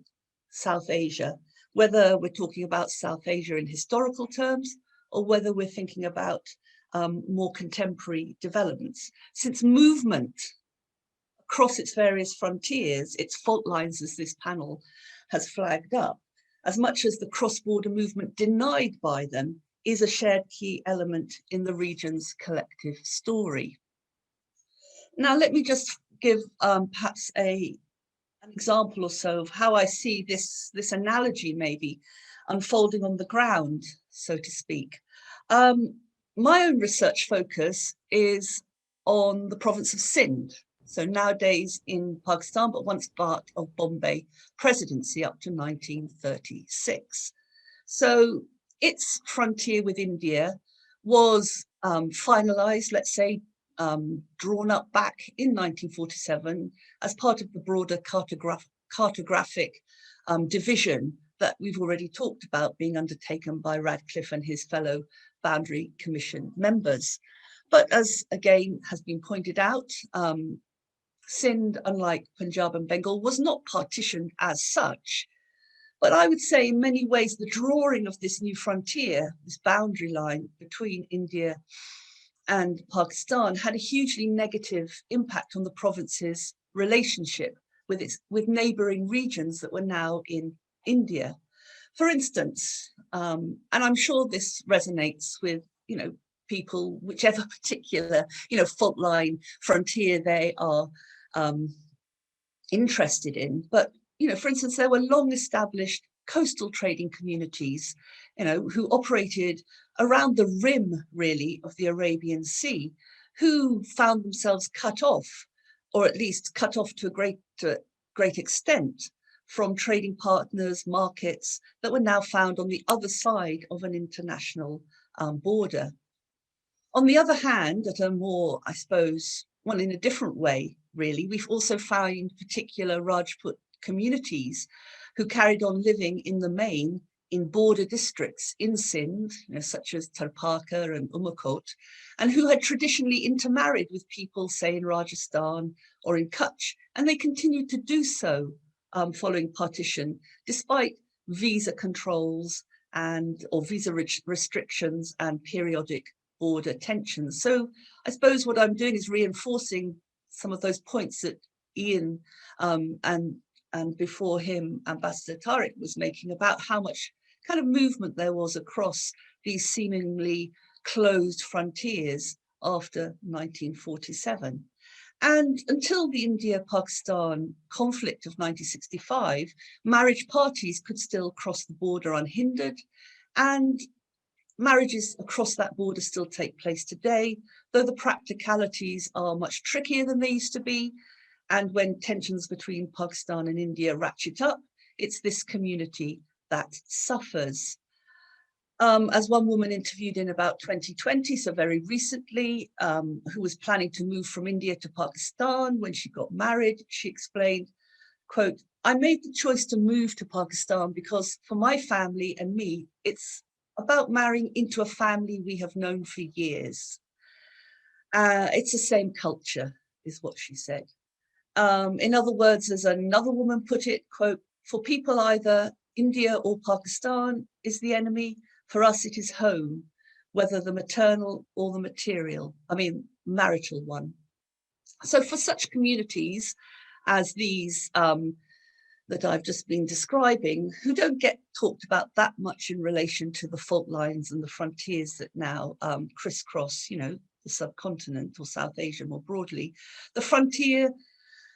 South Asia, whether we're talking about South Asia in historical terms or whether we're thinking about more contemporary developments, since movement across its various frontiers, its fault lines, as this panel has flagged up, as much as the cross-border movement denied by them, is a shared key element in the region's collective story. Now, let me just give perhaps an example or so of how I see this analogy maybe unfolding on the ground, so to speak. My own research focus is on the province of Sindh, so nowadays in Pakistan, but once part of Bombay Presidency up to 1936. So its frontier with India was finalized, let's say, drawn up back in 1947 as part of the broader cartographic division that we've already talked about, being undertaken by Radcliffe and his fellow Boundary Commission members. But as again has been pointed out, Sindh, unlike Punjab and Bengal, was not partitioned as such. But I would say in many ways the drawing of this new frontier, this boundary line between India and Pakistan, had a hugely negative impact on the province's relationship with neighbouring regions that were now in India. For instance, and I'm sure this resonates with, people, whichever particular, fault line frontier they are interested in. But, for instance, there were long established coastal trading communities, who operated around the rim, really, of the Arabian Sea, who found themselves cut off, or at least cut off to a great extent, from trading partners, markets that were now found on the other side of an international border. On the other hand, at a more, I suppose, well, in a different way, really, we've also found particular Rajput communities who carried on living in the main in border districts in Sindh, such as Tarpaka and Umakot, and who had traditionally intermarried with people, say, in Rajasthan or in Kutch, and they continued to do so following partition, despite visa controls or visa restrictions and periodic border tensions. So I suppose what I'm doing is reinforcing some of those points that Ian and before him, Ambassador Tariq was making about how much kind of movement there was across these seemingly closed frontiers after 1947. And until the India-Pakistan conflict of 1965, marriage parties could still cross the border unhindered, and marriages across that border still take place today, though the practicalities are much trickier than they used to be. And when tensions between Pakistan and India ratchet up, it's this community that suffers. as one woman interviewed in about 2020, so very recently, who was planning to move from India to Pakistan. When she got married, she explained, quote, "I made the choice to move to Pakistan because for my family and me, it's about marrying into a family we have known for years. It's the same culture," is what she said. In other words, as another woman put it, quote, "For people, either India or Pakistan is the enemy. For us, it is home, whether the maternal or the marital one." So for such communities as these that I've just been describing, who don't get talked about that much in relation to the fault lines and the frontiers that now crisscross, the subcontinent or South Asia more broadly, the frontier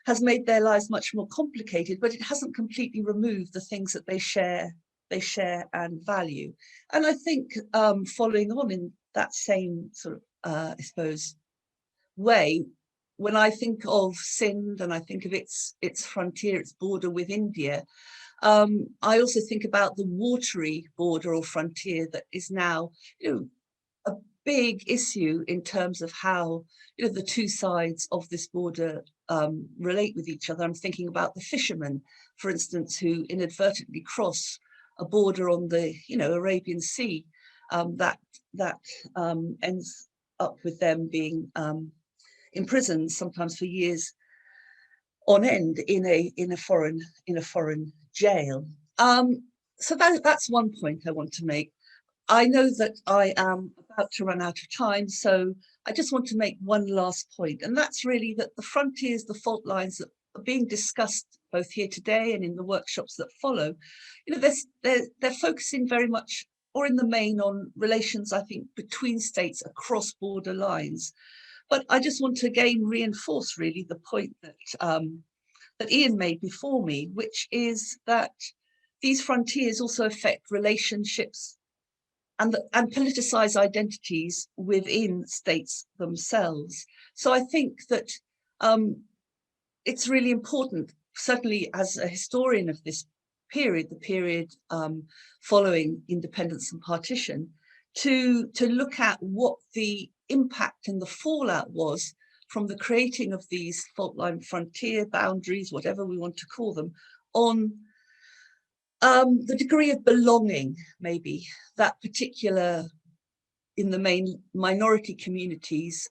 has made their lives much more complicated, but it hasn't completely removed the things that they share and value. And I think following on in that same sort of, I suppose, way, when I think of Sindh and I think of its frontier, its border with India, I also think about the watery border or frontier that is now, a big issue in terms of how, the two sides of this border relate with each other. I'm thinking about the fishermen, for instance, who inadvertently cross a border on the, Arabian Sea, that ends up with them being imprisoned sometimes for years on end in a foreign jail. So that's one point I want to make. I know that I am about to run out of time, so I just want to make one last point, and that's really that the frontiers, the fault lines that are being discussed both here today and in the workshops that follow, they're focusing very much, or in the main, on relations, I think, between states across border lines. But I just want to again reinforce really the point that that Ian made before me, which is that these frontiers also affect relationships and politicize identities within states themselves. So I think that it's really important, certainly as a historian of this period, the period following independence and partition, to look at what the impact and the fallout was from the creating of these fault line frontier boundaries, whatever we want to call them, on the degree of belonging, maybe, that particular, in the main, minority communities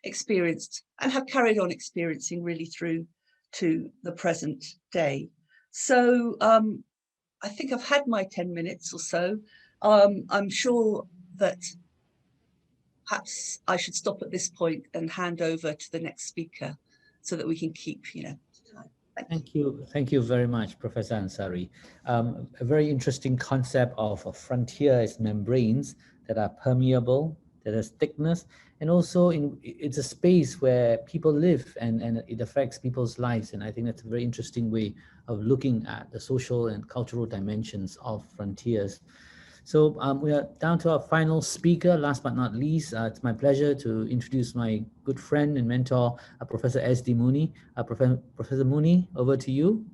experienced and have carried on experiencing really through to the present day. So I think I've had my 10 minutes or so. I'm sure that perhaps I should stop at this point and hand over to the next speaker so that we can keep, time. Thank you very much, Professor Ansari. A very interesting concept of a frontier as membranes that are permeable, that has thickness, and also it's a space where people live and it affects people's lives. And I think that's a very interesting way of looking at the social and cultural dimensions of frontiers. So we are down to our final speaker. Last but not least, it's my pleasure to introduce my good friend and mentor, Professor S.D. Mooney. Professor Mooney, over to you.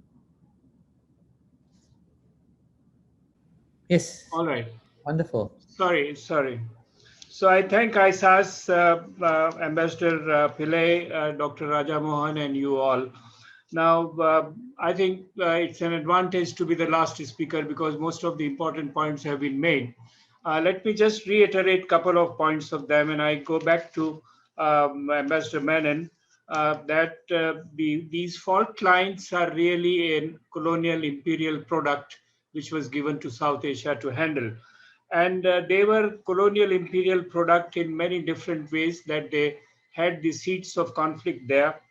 Yes. All right. Wonderful. Sorry. So I thank ISAS, Ambassador Pillai, Dr. Raja Mohan, and you all. Now, I think it's an advantage to be the last speaker because most of the important points have been made. Let me just reiterate a couple of points of them, and I go back to Ambassador Menon, that these fault lines are really a colonial imperial product which was given to South Asia to handle. And they were colonial imperial product in many different ways, that they had the seeds of conflict there,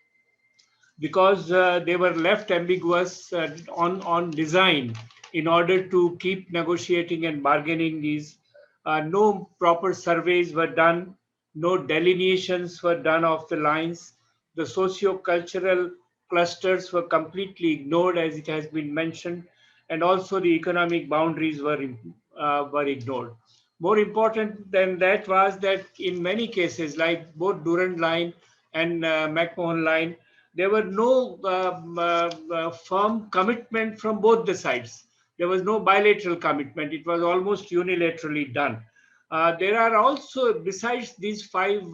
because they were left ambiguous on design in order to keep negotiating and bargaining these. No proper surveys were done, no delineations were done of the lines. The socio-cultural clusters were completely ignored, as it has been mentioned, and also the economic boundaries were ignored. More important than that was that in many cases, like both Durand Line and McMahon Line, there were no firm commitment from both the sides. There was no bilateral commitment. It was almost unilaterally done. There are also, besides these 5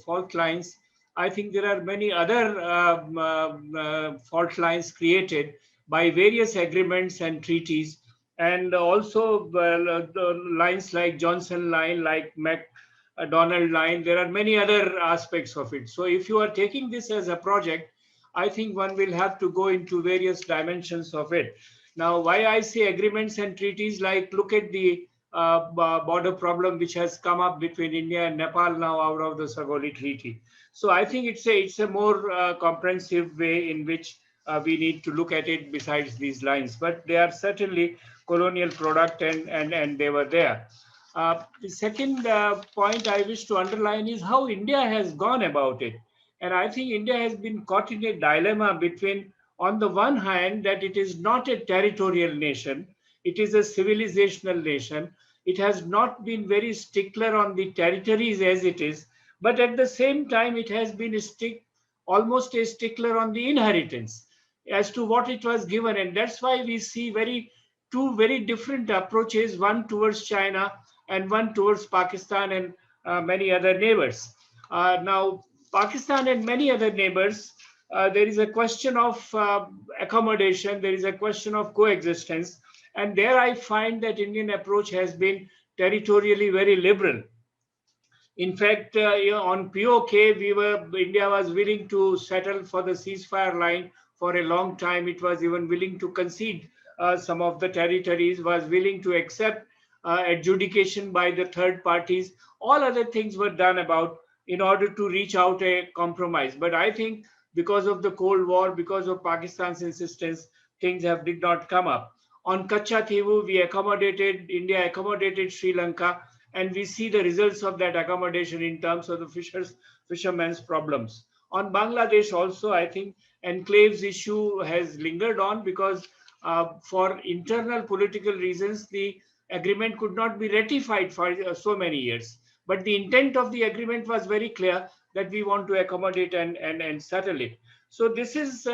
fault lines, I think there are many other fault lines created by various agreements and treaties, and also the lines like Johnson Line, like McDonald Line. There are many other aspects of it. So if you are taking this as a project, I think one will have to go into various dimensions of it. Now, why I say agreements and treaties, like look at the border problem which has come up between India and Nepal now out of the Sagoli Treaty. So I think it's a more comprehensive way in which we need to look at it besides these lines. But they are certainly colonial product, and they were there. The second point I wish to underline is how India has gone about it. And I think India has been caught in a dilemma between, on the one hand, that it is not a territorial nation, it is a civilizational nation. It has not been very stickler on the territories as it is, but at the same time, it has been almost a stickler on the inheritance as to what it was given. And that's why we see two very different approaches, one towards China and one towards Pakistan and many other neighbors. Now, Pakistan and many other neighbors, there is a question of accommodation, there is a question of coexistence. And there I find that Indian approach has been territorially very liberal. In fact, on POK, India was willing to settle for the ceasefire line for a long time. It was even willing to concede some of the territories, was willing to accept adjudication by the third parties. All other things were done about in order to reach out a compromise. But I think because of the Cold War, because of Pakistan's insistence, things did not come up. On Kacha Thivu, India accommodated Sri Lanka, and we see the results of that accommodation in terms of the fishermen's problems. On Bangladesh also, I think enclaves issue has lingered on because for internal political reasons, the agreement could not be ratified for so many years. But the intent of the agreement was very clear, that we want to accommodate and settle it. So this is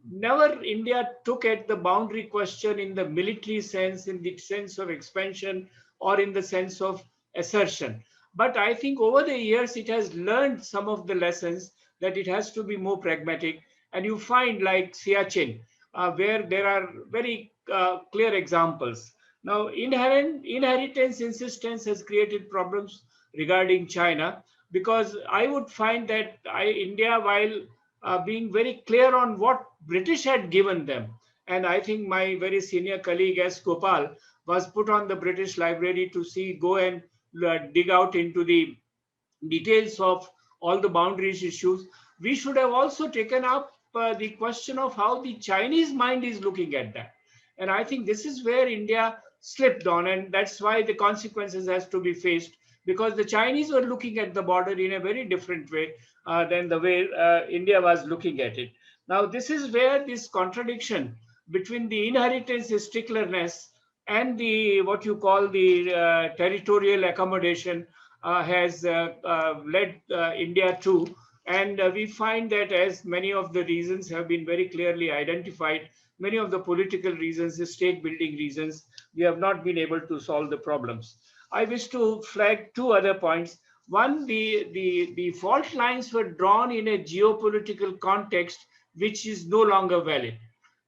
never India took at the boundary question in the military sense, in the sense of expansion, or in the sense of assertion. But I think over the years, it has learned some of the lessons that it has to be more pragmatic. And you find like Siachen, where there are very clear examples. Now, inheritance insistence has created problems regarding China, because I would find that India, while being very clear on what British had given them, and I think my very senior colleague S. Gopal was put on the British Library to go and dig out into the details of all the boundaries issues. We should have also taken up the question of how the Chinese mind is looking at that. And I think this is where India slipped on, and that's why the consequences has to be faced, because the Chinese were looking at the border in a very different way than the way India was looking at it. Now, this is where this contradiction between the inheritance sticklerness and the what you call the territorial accommodation has led India to. And we find that, as many of the reasons have been very clearly identified, many of the political reasons, the state building reasons, we have not been able to solve the problems. I wish to flag two other points. One, the fault lines were drawn in a geopolitical context which is no longer valid.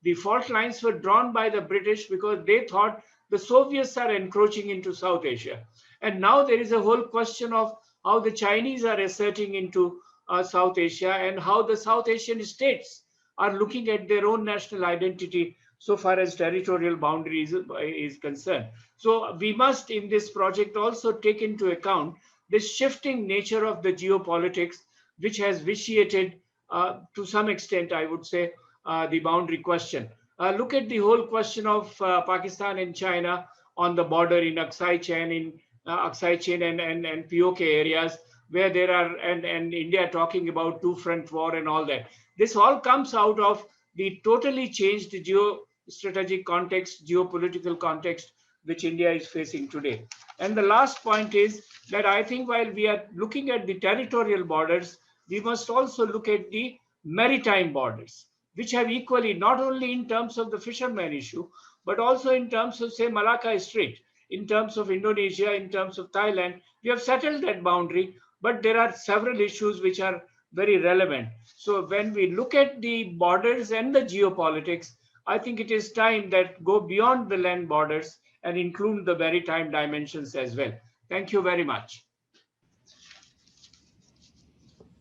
The fault lines were drawn by the British because they thought the Soviets are encroaching into South Asia. And now there is a whole question of how the Chinese are asserting into South Asia, and how the South Asian states are looking at their own national identity so far as territorial boundaries is concerned. So we must, in this project, also take into account this shifting nature of the geopolitics, which has vitiated, to some extent, I would say, the boundary question. Look at the whole question of Pakistan and China on the border in Aksai Chin and POK areas, where there are, and India talking about two-front war and all that. This all comes out of the totally changed geostrategic context, geopolitical context, which India is facing today. And the last point is that I think while we are looking at the territorial borders, we must also look at the maritime borders, which have equally, not only in terms of the fishermen issue, but also in terms of, say, Malacca Strait, in terms of Indonesia, in terms of Thailand. We have settled that boundary, but there are several issues which are very relevant. So when we look at the borders and the geopolitics, I think it is time that go beyond the land borders and include the maritime dimensions as well. Thank you very much.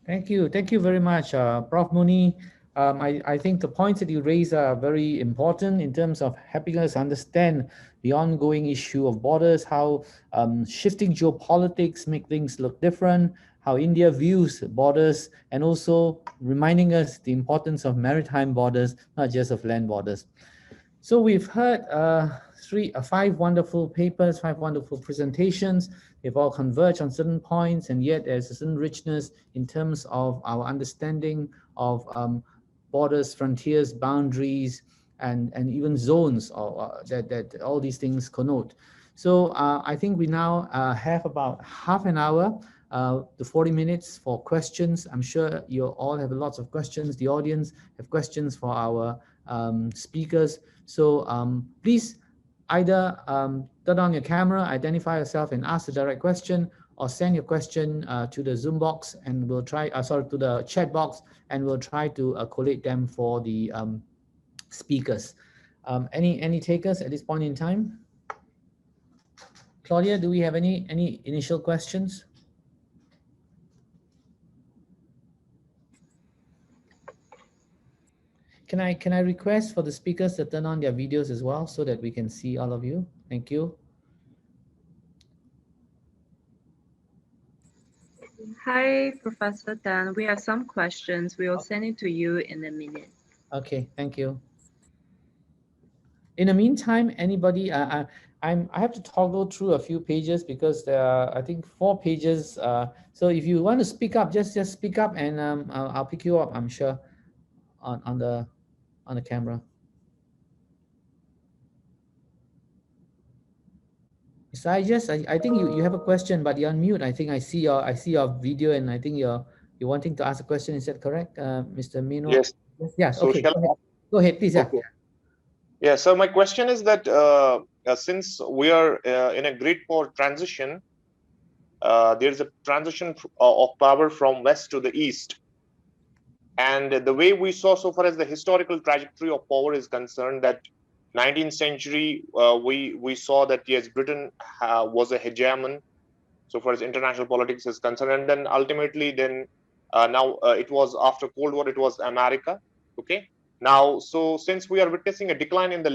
Thank you. Thank you very much, Prof. Muni. I think the points that you raise are very important in terms of helping us understand the ongoing issue of borders, how shifting geopolitics make things look different, how India views borders, and also reminding us the importance of maritime borders, not just of land borders. So we've heard five wonderful papers, 5 wonderful presentations. They've all converged on certain points, and yet there's a certain richness in terms of our understanding of borders, frontiers, boundaries, and even zones that all these things connote. So I think we now have about half an hour to 40 minutes for questions. I'm sure you all have lots of questions. The audience have questions for our speakers. So please either turn on your camera, identify yourself and ask the direct question, or send your question to the Zoom box, and we'll try, to the chat box, and we'll try to collate them for the speakers. Any takers at this point in time? Claudia, do we have any initial questions? Can I request for the speakers to turn on their videos as well so that we can see all of you? Thank you. Hi, Professor Tan. We have some questions. We will send it to you in a minute. Okay, thank you. In the meantime, anybody, I have to toggle through a few pages because there are, I think, 4 pages. So if you want to speak up, just speak up, and I'll pick you up, I'm sure, on the camera. So I think you have a question, but you're on mute. I think I see your video, and I think you're wanting to ask a question. Is that correct, Mr. Mino? Yes. Yeah. So Okay. Go ahead, please. Okay. Yeah. So my question is that since we are in a Great Power transition, there's a transition of power from west to the east. And the way we saw so far as the historical trajectory of power is concerned, that 19th century, we saw that, yes, Britain was a hegemon so far as international politics is concerned. And then ultimately, now it was after Cold War, it was America. Okay. Now, so since we are witnessing a decline in the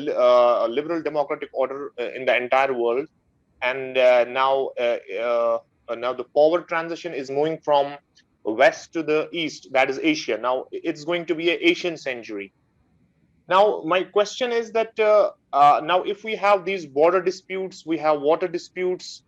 liberal democratic order in the entire world, and now the power transition is moving from west to the east, that is Asia. Now it's going to be an Asian century. Now my question is that now if we have these border disputes, we have water disputes,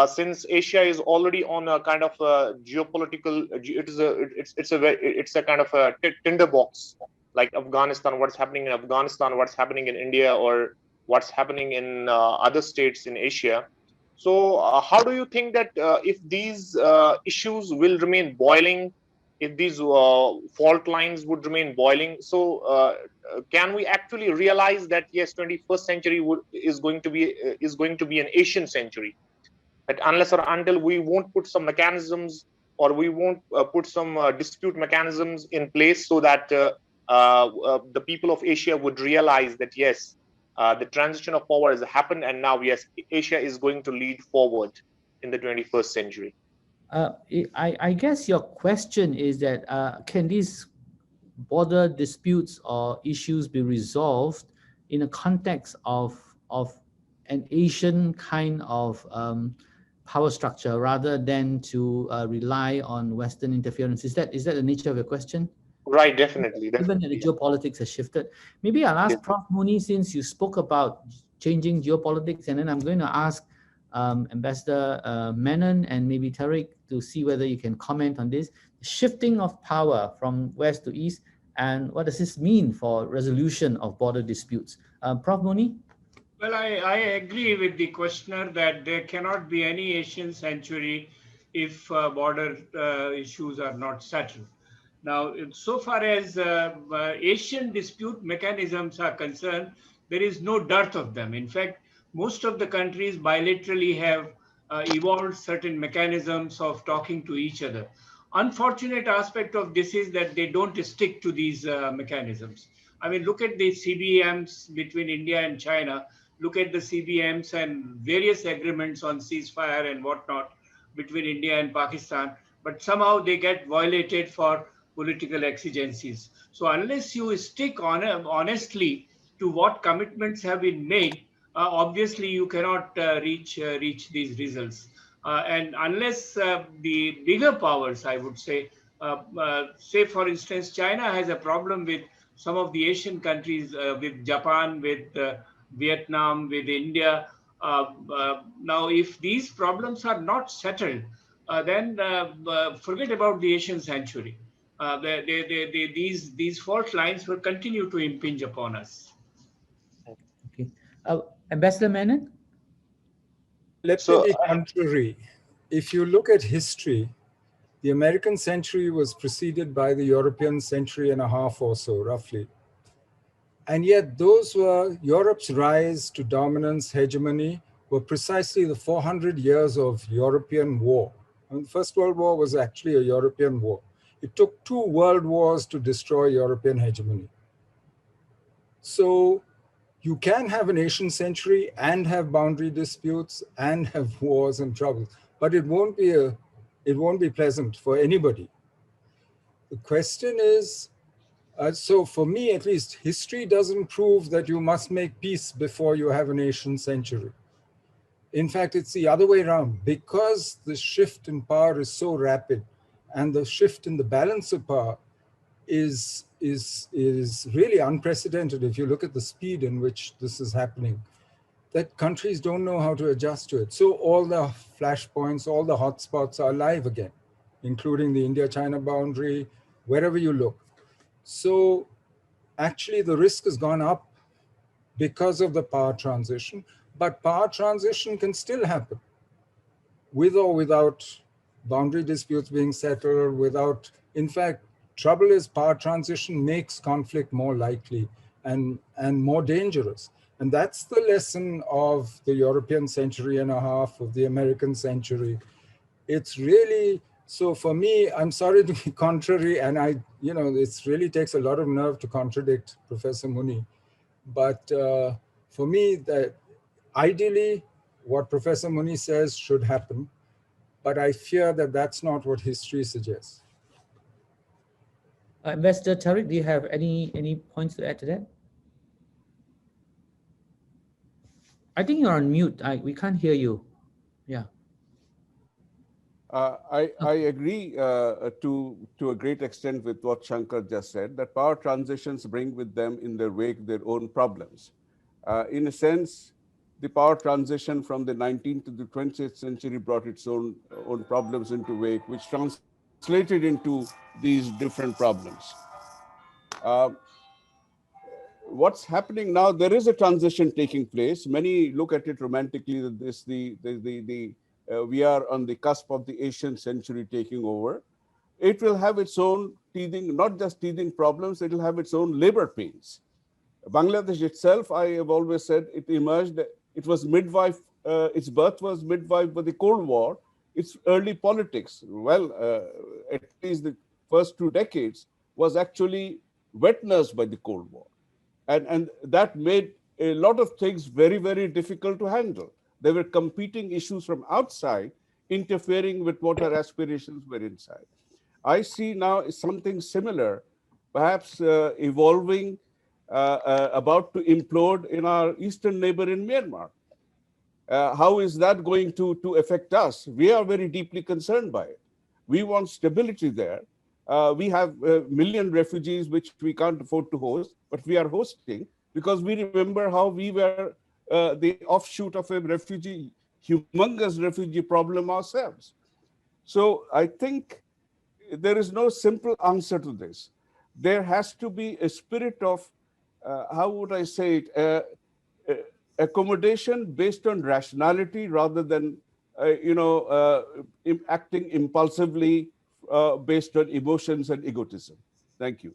since Asia is already on a kind of a geopolitical, it's a kind of a tinderbox, like Afghanistan, what's happening in Afghanistan, what's happening in India, or what's happening in other states in Asia. So how do you think that if these issues will remain boiling, if these fault lines would remain boiling, so can we actually realize that, yes, 21st century is going to be an Asian century? That unless or until we won't put some mechanisms, or we won't put some dispute mechanisms in place, so that the people of Asia would realize that, yes, the transition of power has happened, and now, yes, Asia is going to lead forward in the 21st century. I guess your question is that can these border disputes or issues be resolved in a context of an Asian kind of power structure rather than to rely on Western interference? Is that the nature of your question? Right, definitely. Given that the geopolitics has shifted, maybe I'll ask Prof. Muni, since you spoke about changing geopolitics, and then I'm going to ask Ambassador Menon and maybe Tariq to see whether you can comment on this shifting of power from west to east, and what does this mean for resolution of border disputes. Prof. Muni? Well, I agree with the questioner that there cannot be any Asian century if border issues are not settled. Now, so far as Asian dispute mechanisms are concerned, there is no dearth of them. In fact, most of the countries bilaterally have evolved certain mechanisms of talking to each other. Unfortunate aspect of this is that they don't stick to these mechanisms. I mean, look at the CBMs between India and China. Look at the CBMs and various agreements on ceasefire and whatnot between India and Pakistan, but somehow they get violated for political exigencies. So unless you stick honestly to what commitments have been made, obviously you cannot reach these results. And unless the bigger powers, I would say for instance, China has a problem with some of the Asian countries, with Japan, with Vietnam, with India. Now, if these problems are not settled, then forget about the Asian sanctuary. These fault lines will continue to impinge upon us. Okay. Ambassador Menon? Let me be contrary. If you look at history, the American century was preceded by the European century and a half or so, roughly. And yet those were Europe's rise to dominance, hegemony, were precisely the 400 years of European war. I mean, the First World War was actually a European war. It took 2 world wars to destroy European hegemony. So you can have an Asian century and have boundary disputes and have wars and troubles, but it won't be pleasant for anybody. The question is, so for me at least, history doesn't prove that you must make peace before you have an Asian century. In fact, it's the other way around. Because the shift in power is so rapid and the shift in the balance of power is really unprecedented if you look at the speed in which this is happening, that countries don't know how to adjust to it. So all the flashpoints, all the hotspots are alive again, including the India-China boundary, wherever you look. So actually the risk has gone up because of the power transition, but power transition can still happen with or without boundary disputes being settled, without, in fact, trouble is power transition makes conflict more likely and more dangerous. And that's the lesson of the European century and a half, of the American century. It's really, so for me, I'm sorry to be contrary, and it really takes a lot of nerve to contradict Professor Muni. But for me, that ideally, what Professor Muni says should happen, but I fear that that's not what history suggests. Ambassador Tariq, do you have any points to add to that? I think you're on mute. We can't hear you. Yeah. I agree to a great extent with what Shankar just said, that power transitions bring with them in their wake their own problems. In a sense, the power transition from the 19th to the 20th century brought its own problems into wake, which translated into these different problems. What's happening now, there is a transition taking place. Many look at it romantically, that we are on the cusp of the Asian century taking over. It will have its own teething, not just teething problems, it will have its own labor pains. Bangladesh itself, I have always said, it emerged, it was midwife, its birth was midwife by the Cold War, its early politics, well, at least the first 2 decades, was actually wet nursed by the Cold War. And that made a lot of things very, very difficult to handle. There were competing issues from outside interfering with what our aspirations were inside. I see now something similar, perhaps evolving, about to implode in our eastern neighbor in Myanmar. How is that going to affect us? We are very deeply concerned by it. We want stability there. We have 1 million refugees, which we can't afford to host, but we are hosting because we remember how we were the offshoot of a humongous refugee problem ourselves. So I think there is no simple answer to this. There has to be a spirit of, how would I say it, accommodation based on rationality rather than, acting impulsively based on emotions and egotism. Thank you.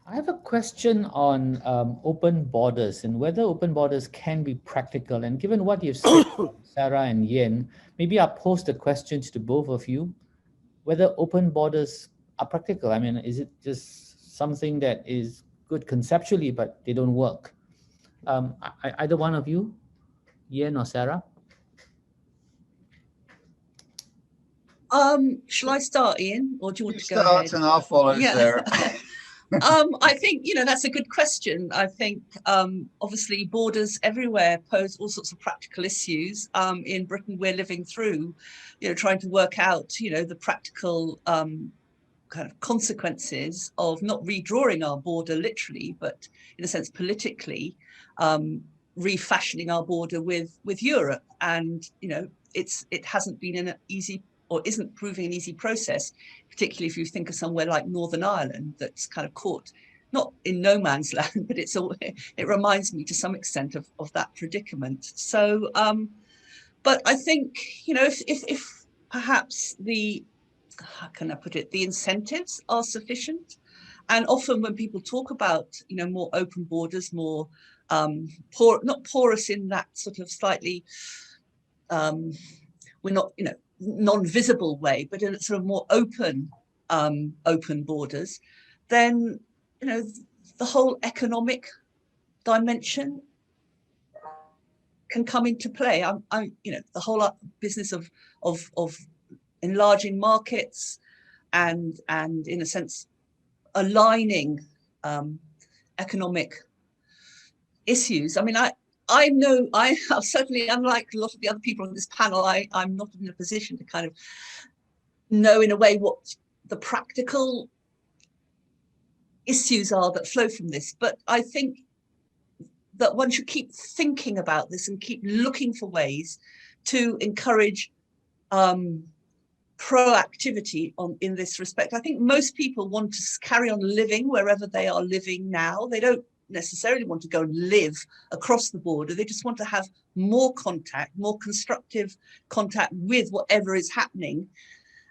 I have a question on open borders and whether open borders can be practical. And given what you've said, Sarah and Yen, maybe I'll pose the questions to both of you, whether open borders are practical. I mean, is it just something that is good conceptually, but they don't work? Either one of you, Yen or Sarah? Shall I start, Ian, or do you want to go start ahead? And I'll follow, Yeah. Sarah. I think, you know, that's a good question. I think obviously borders everywhere pose all sorts of practical issues. In Britain, we're living through, you know, trying to work out, you know, the practical kind of consequences of not redrawing our border literally, but in a sense politically, refashioning our border with Europe. And, you know, it hasn't been an easy, or isn't proving an easy process, particularly if you think of somewhere like Northern Ireland that's kind of caught, not in no man's land, but it reminds me to some extent of that predicament. So, but I think, you know, if perhaps how can I put it, the incentives are sufficient, and often when people talk about, you know, more open borders, more not porous in that sort of slightly, we're not, you know, non-visible way, but in a sort of more open borders, then, you know, the whole economic dimension can come into play. You know, the whole business of enlarging markets and in a sense aligning economic issues. I mean, I know I certainly, unlike a lot of the other people on this panel, I'm not in a position to kind of know in a way what the practical issues are that flow from this. But I think that one should keep thinking about this and keep looking for ways to encourage proactivity in this respect. I think most people want to carry on living wherever they are living now. They don't necessarily want to go and live across the border. They just want to have more contact, more constructive contact with whatever is happening.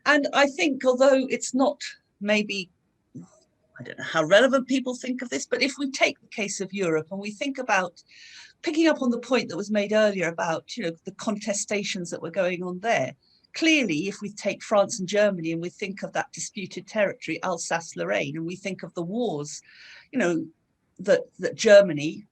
And I think, although it's not maybe, I don't know how relevant people think of this, but if we take the case of Europe and we think about picking up on the point that was made earlier about, you know, the contestations that were going on there. Clearly, if we take France and Germany and we think of that disputed territory, Alsace-Lorraine, and we think of the wars, you know, that Germany,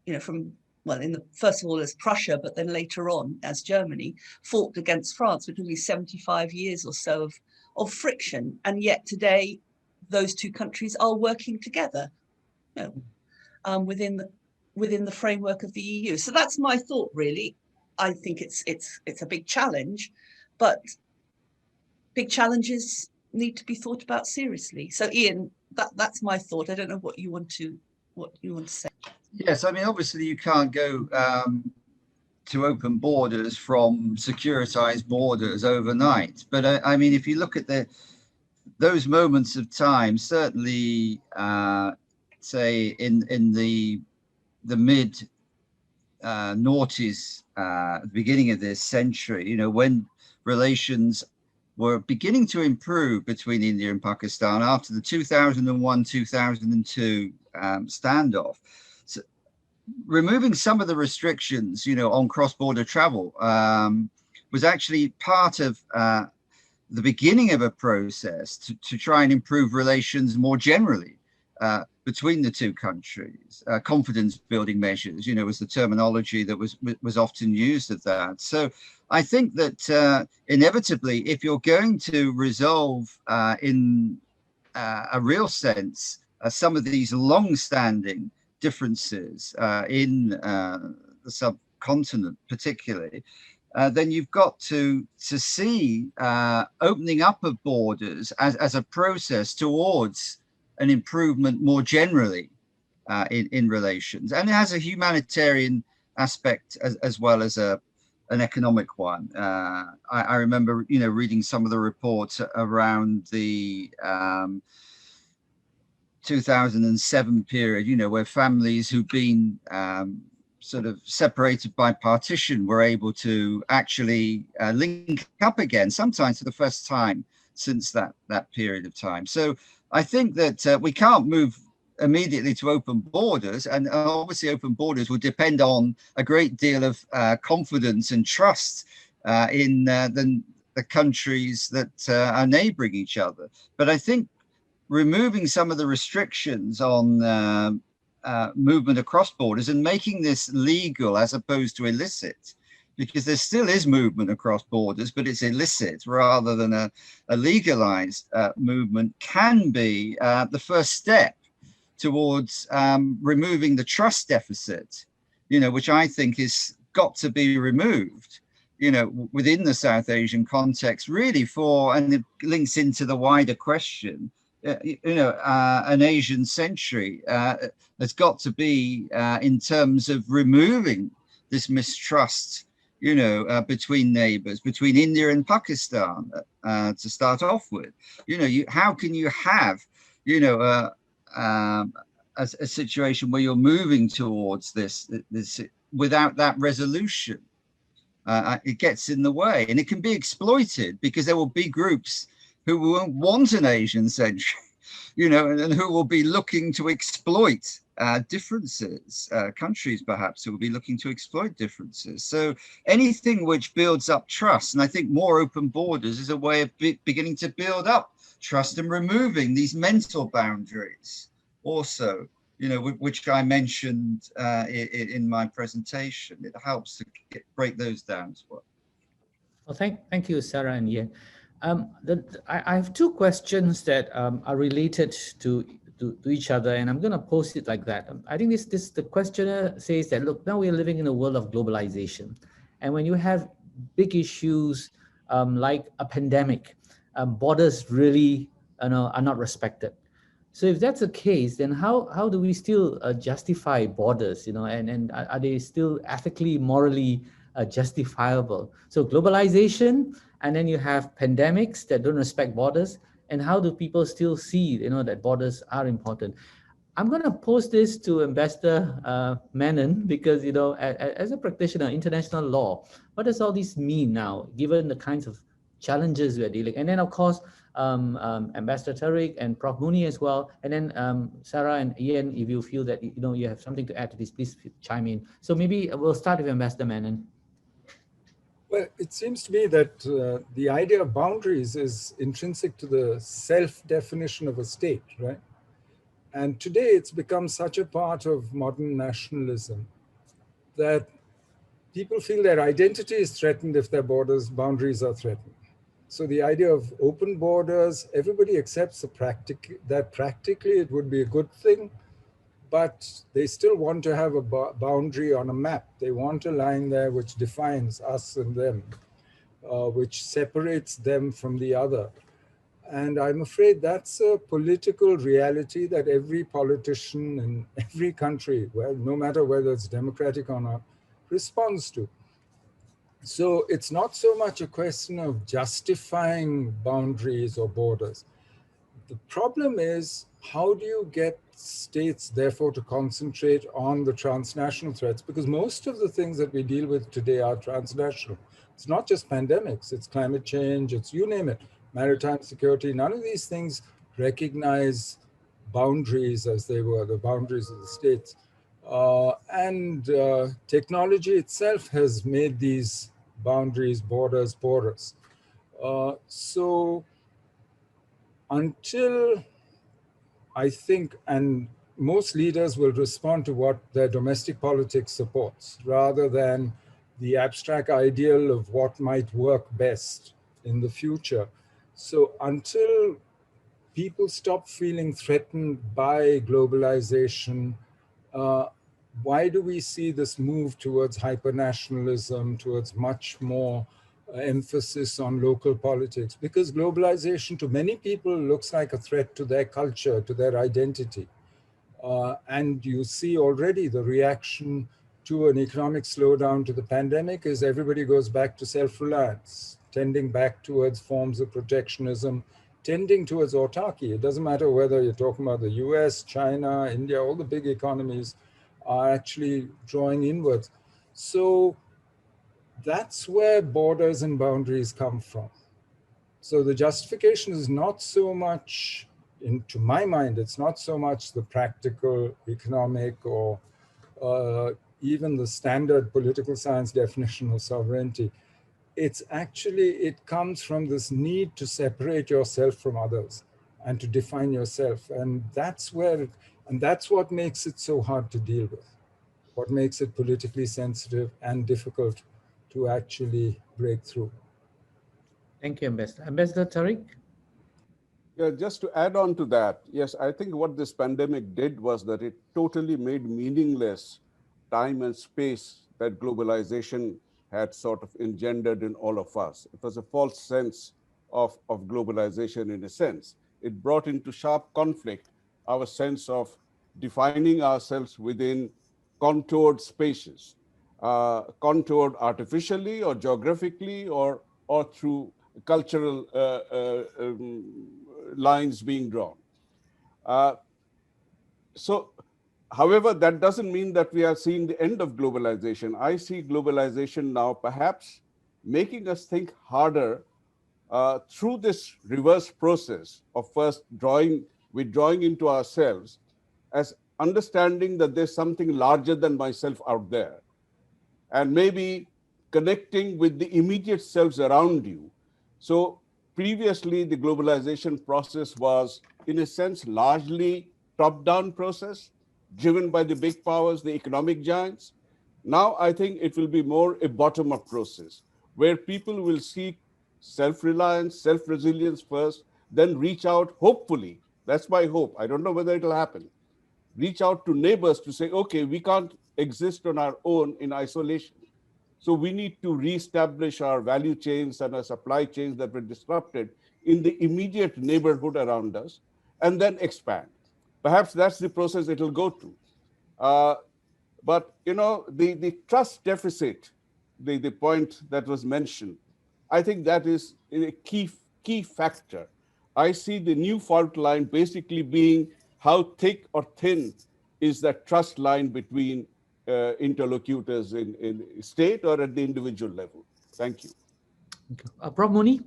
you know, from, well, first of all as Prussia, but then later on as Germany, fought against France, which would be 75 years or so of friction. And yet today, those two countries are working together, you know, within the framework of the EU. So that's my thought, really. I think it's a big challenge, but big challenges need to be thought about seriously. So Ian, that's my thought. I don't know what you want to say. Yes, I mean, obviously you can't go to open borders from securitized borders overnight. But I mean, if you look at those moments of time, certainly, say in the mid noughties, the beginning of this century, you know, when relations were beginning to improve between India and Pakistan after the 2001-2002 standoff. So removing some of the restrictions, you know, on cross-border travel was actually part of the beginning of a process to try and improve relations more generally between the two countries. Confidence building measures, you know, was the terminology that was often used of that. So I think that inevitably, if you're going to resolve in a real sense some of these long-standing differences in the subcontinent particularly, then you've got to see opening up of borders as a process towards an improvement more generally in relations. And it has a humanitarian aspect as well as an economic one. I remember, you know, reading some of the reports around the 2007 period, you know, where families who've been sort of separated by partition were able to actually link up again, sometimes for the first time since that period of time. So I think that we can't move immediately to open borders, and obviously open borders will depend on a great deal of confidence and trust in the countries that are neighboring each other. But I think removing some of the restrictions on movement across borders and making this legal as opposed to illicit, because there still is movement across borders, but it's illicit rather than a legalized movement, can be the first step towards removing the trust deficit, which I think is got to be removed, within the South Asian context, really and it links into the wider question, an Asian century has got to be in terms of removing this mistrust, between neighbors, between India and Pakistan, to start off with. How can you have, a situation where you're moving towards this without that resolution? It gets in the way, and it can be exploited, because there will be groups who won't want an Asian century, and who will be looking to exploit differences, countries perhaps who will be looking to exploit differences. So anything which builds up trust, and I think more open borders is a way of beginning to build up trust and removing these mental boundaries also, which I mentioned in my presentation. It helps to break those down as well. Well, thank you, Sarah and Ian. I have two questions that are related to each other, and I'm going to post it like that. I think the questioner says that, look, now we're living in a world of globalization, and when you have big issues like a pandemic, borders really are not respected. So if that's the case, then how do we still justify borders, and are they still ethically, morally justifiable? So globalization, and then you have pandemics that don't respect borders, and how do people still see, that borders are important? I'm going to post this to Ambassador Menon, because, as a practitioner, international law, what does all this mean now, given the kinds of challenges we're dealing? And then, of course, Ambassador Tariq and Prof. Mooney as well. And then Sarah and Ian, if you feel that, you have something to add to this, please chime in. So maybe we'll start with Ambassador Menon. Well, it seems to me that the idea of boundaries is intrinsic to the self-definition of a state, right? And today it's become such a part of modern nationalism that people feel their identity is threatened if their boundaries are threatened. So the idea of open borders, everybody accepts that practically it would be a good thing, but they still want to have a boundary on a map. They want a line there which defines us and them, which separates them from the other. And I'm afraid that's a political reality that every politician in every country, well, no matter whether it's democratic or not, responds to. So it's not so much a question of justifying boundaries or borders. The problem is, how do you get states, therefore, to concentrate on the transnational threats? Because most of the things that we deal with today are transnational. It's not just pandemics, it's climate change, it's you name it, maritime security. None of these things recognize boundaries as they were, the boundaries of the states. Technology itself has made these boundaries, borders, porous. So until I think, and most leaders will respond to what their domestic politics supports, rather than the abstract ideal of what might work best in the future. So until people stop feeling threatened by globalization, why do we see this move towards hyper-nationalism, towards much more emphasis on local politics? Because globalization to many people looks like a threat to their culture, to their identity. And you see already the reaction to an economic slowdown to the pandemic is everybody goes back to self-reliance, tending back towards forms of protectionism, tending towards autarky. It doesn't matter whether you're talking about the US, China, India, all the big economies are actually drawing inwards. So that's where borders and boundaries come from. So the justification is not so much to my mind, it's not so much the practical, economic, or even the standard political science definition of sovereignty. It's actually, it comes from this need to separate yourself from others and to define yourself. And that's what makes it so hard to deal with, what makes it politically sensitive and difficult to actually break through. Thank you, Ambassador. Ambassador Tariq? Yeah, just to add on to that, yes, I think what this pandemic did was that it totally made meaningless time and space that globalization had sort of engendered in all of us. It was a false sense of globalization in a sense. It brought into sharp conflict our sense of defining ourselves within contoured spaces, contoured artificially or geographically or through cultural lines being drawn. However, that doesn't mean that we are seeing the end of globalization. I see globalization now perhaps making us think harder through this reverse process of first withdrawing into ourselves, as understanding that there's something larger than myself out there, and maybe connecting with the immediate selves around you. So previously, the globalization process was, in a sense, largely top-down process, driven by the big powers, the economic giants. Now, I think it will be more a bottom-up process, where people will seek self-reliance, self-resilience first, then reach out, hopefully, that's my hope, I don't know whether it'll happen, reach out to neighbors to say, okay, we can't exist on our own in isolation. So we need to reestablish our value chains and our supply chains that were disrupted in the immediate neighborhood around us, and then expand. Perhaps that's the process it'll go to. But you know, the trust deficit, the point that was mentioned, I think that is a key factor. I see the new fault line basically being how thick or thin is that trust line between interlocutors in state or at the individual level. Thank you. Prof. Muni?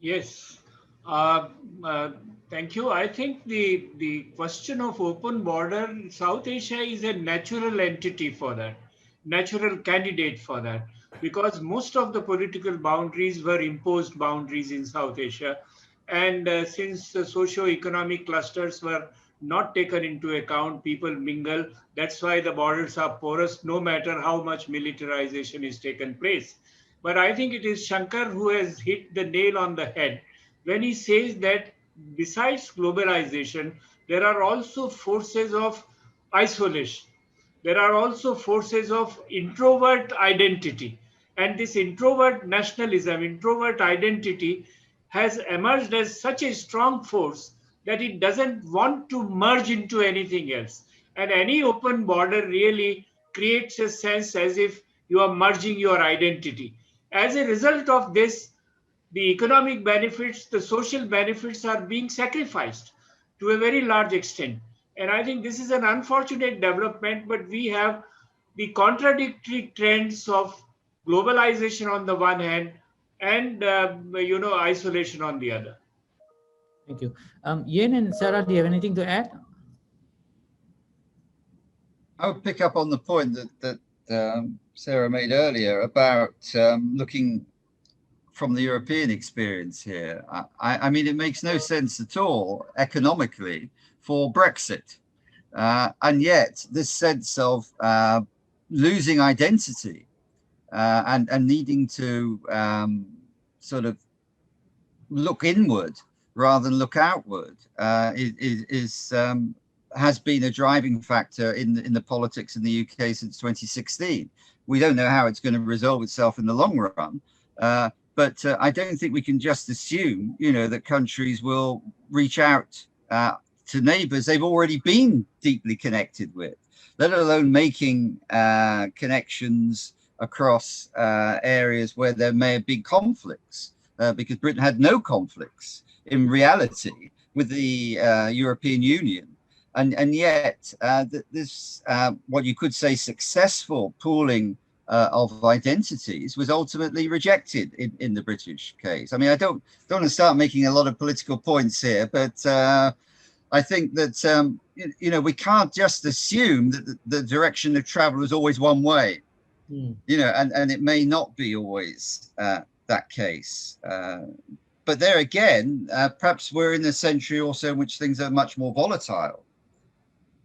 Yes. Thank you. I think the question of open border, South Asia is a natural entity for that, natural candidate for that, because most of the political boundaries were imposed boundaries in South Asia. And since the socio-economic clusters were not taken into account, people mingle. That's why the borders are porous, no matter how much militarization is taken place. But I think it is Shankar who has hit the nail on the head when he says that besides globalization, there are also forces of isolation. There are also forces of introvert identity. And this introvert nationalism, introvert identity has emerged as such a strong force that it doesn't want to merge into anything else. And any open border really creates a sense as if you are merging your identity. As a result of this, the economic benefits, the social benefits are being sacrificed to a very large extent. And I think this is an unfortunate development, but we have the contradictory trends of globalization on the one hand and isolation on the other. Thank you. Yen and Sarah, do you have anything to add? I would pick up on the point that Sarah made earlier about looking from the European experience here. I mean, it makes no sense at all economically for Brexit. And yet this sense of losing identity and needing to sort of look inward rather than look outward has been a driving factor in the politics in the UK since 2016. We don't know how it's going to resolve itself in the long run, but I don't think we can just assume, that countries will reach out to neighbours they've already been deeply connected with, let alone making connections across areas where there may have been conflicts, because Britain had no conflicts in reality with the European Union. And yet this, what you could say, successful pooling of identities was ultimately rejected in the British case. I mean, I don't want to start making a lot of political points here, but I think that, you know, we can't just assume that the direction of travel is always one way, you know, and it may not be always that case. But there again, perhaps we're in a century also in which things are much more volatile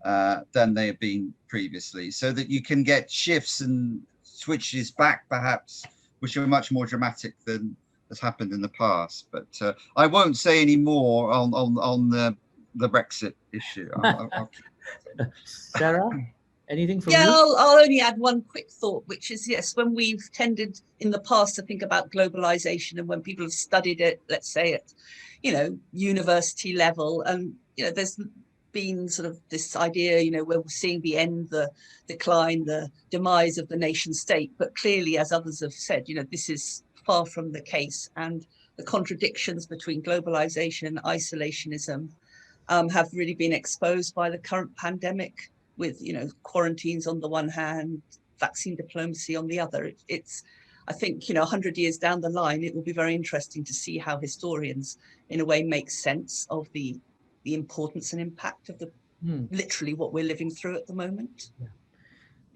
than they have been previously, so that you can get shifts and switches back, perhaps, which are much more dramatic than has happened in the past. But I won't say any more on the Brexit issue. Sarah, anything from yeah, you? I'll only add one quick thought, which is, yes, when we've tended in the past to think about globalization, and when people have studied it, let's say at, you know, university level, and, you know, there's been sort of this idea, you know, where we're seeing the end, the decline, the demise of the nation state. But clearly, as others have said, you know, this is far from the case. And the contradictions between globalization and isolationism have really been exposed by the current pandemic, with, you know, quarantines on the one hand, vaccine diplomacy on the other. It's, I think, you know, 100 years down the line, it will be very interesting to see how historians, in a way, make sense of the importance and impact of the literally what we're living through at the moment. Yeah.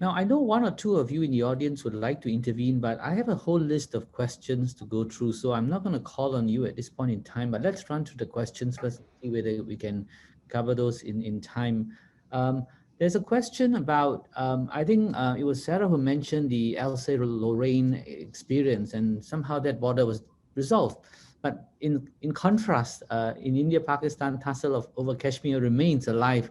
Now, I know one or two of you in the audience would like to intervene, but I have a whole list of questions to go through, so I'm not going to call on you at this point in time, but let's run through the questions first, see whether we can cover those in time. There's a question about, I think it was Sarah who mentioned the Alsace-Lorraine experience, and somehow that border was resolved. But in contrast, in India, Pakistan, tussle over Kashmir remains alive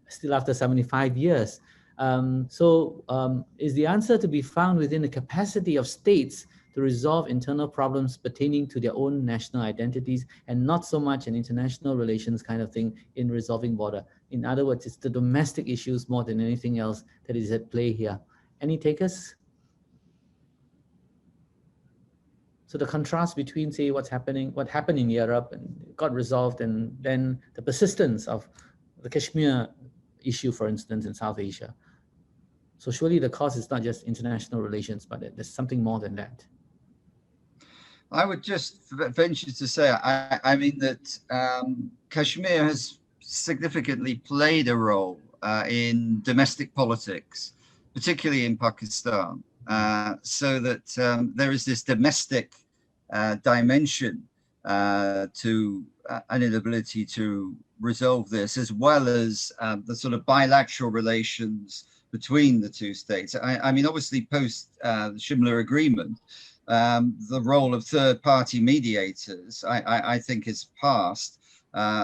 still after 75 years. Is the answer to be found within the capacity of states to resolve internal problems pertaining to their own national identities, and not so much an international relations kind of thing in resolving border? In other words, it's the domestic issues more than anything else that is at play here. Any takers? So the contrast between, say, what happened in Europe and got resolved, and then the persistence of the Kashmir issue, for instance, in South Asia. So surely the cause is not just international relations, but there's something more than that. I would just venture to say, I mean that Kashmir has significantly played a role in domestic politics, particularly in Pakistan, so that there is this domestic dimension to an inability to resolve this, as well as the sort of bilateral relations between the two states. I mean, obviously, post the Shimla Agreement, the role of third-party mediators, I think, is passed.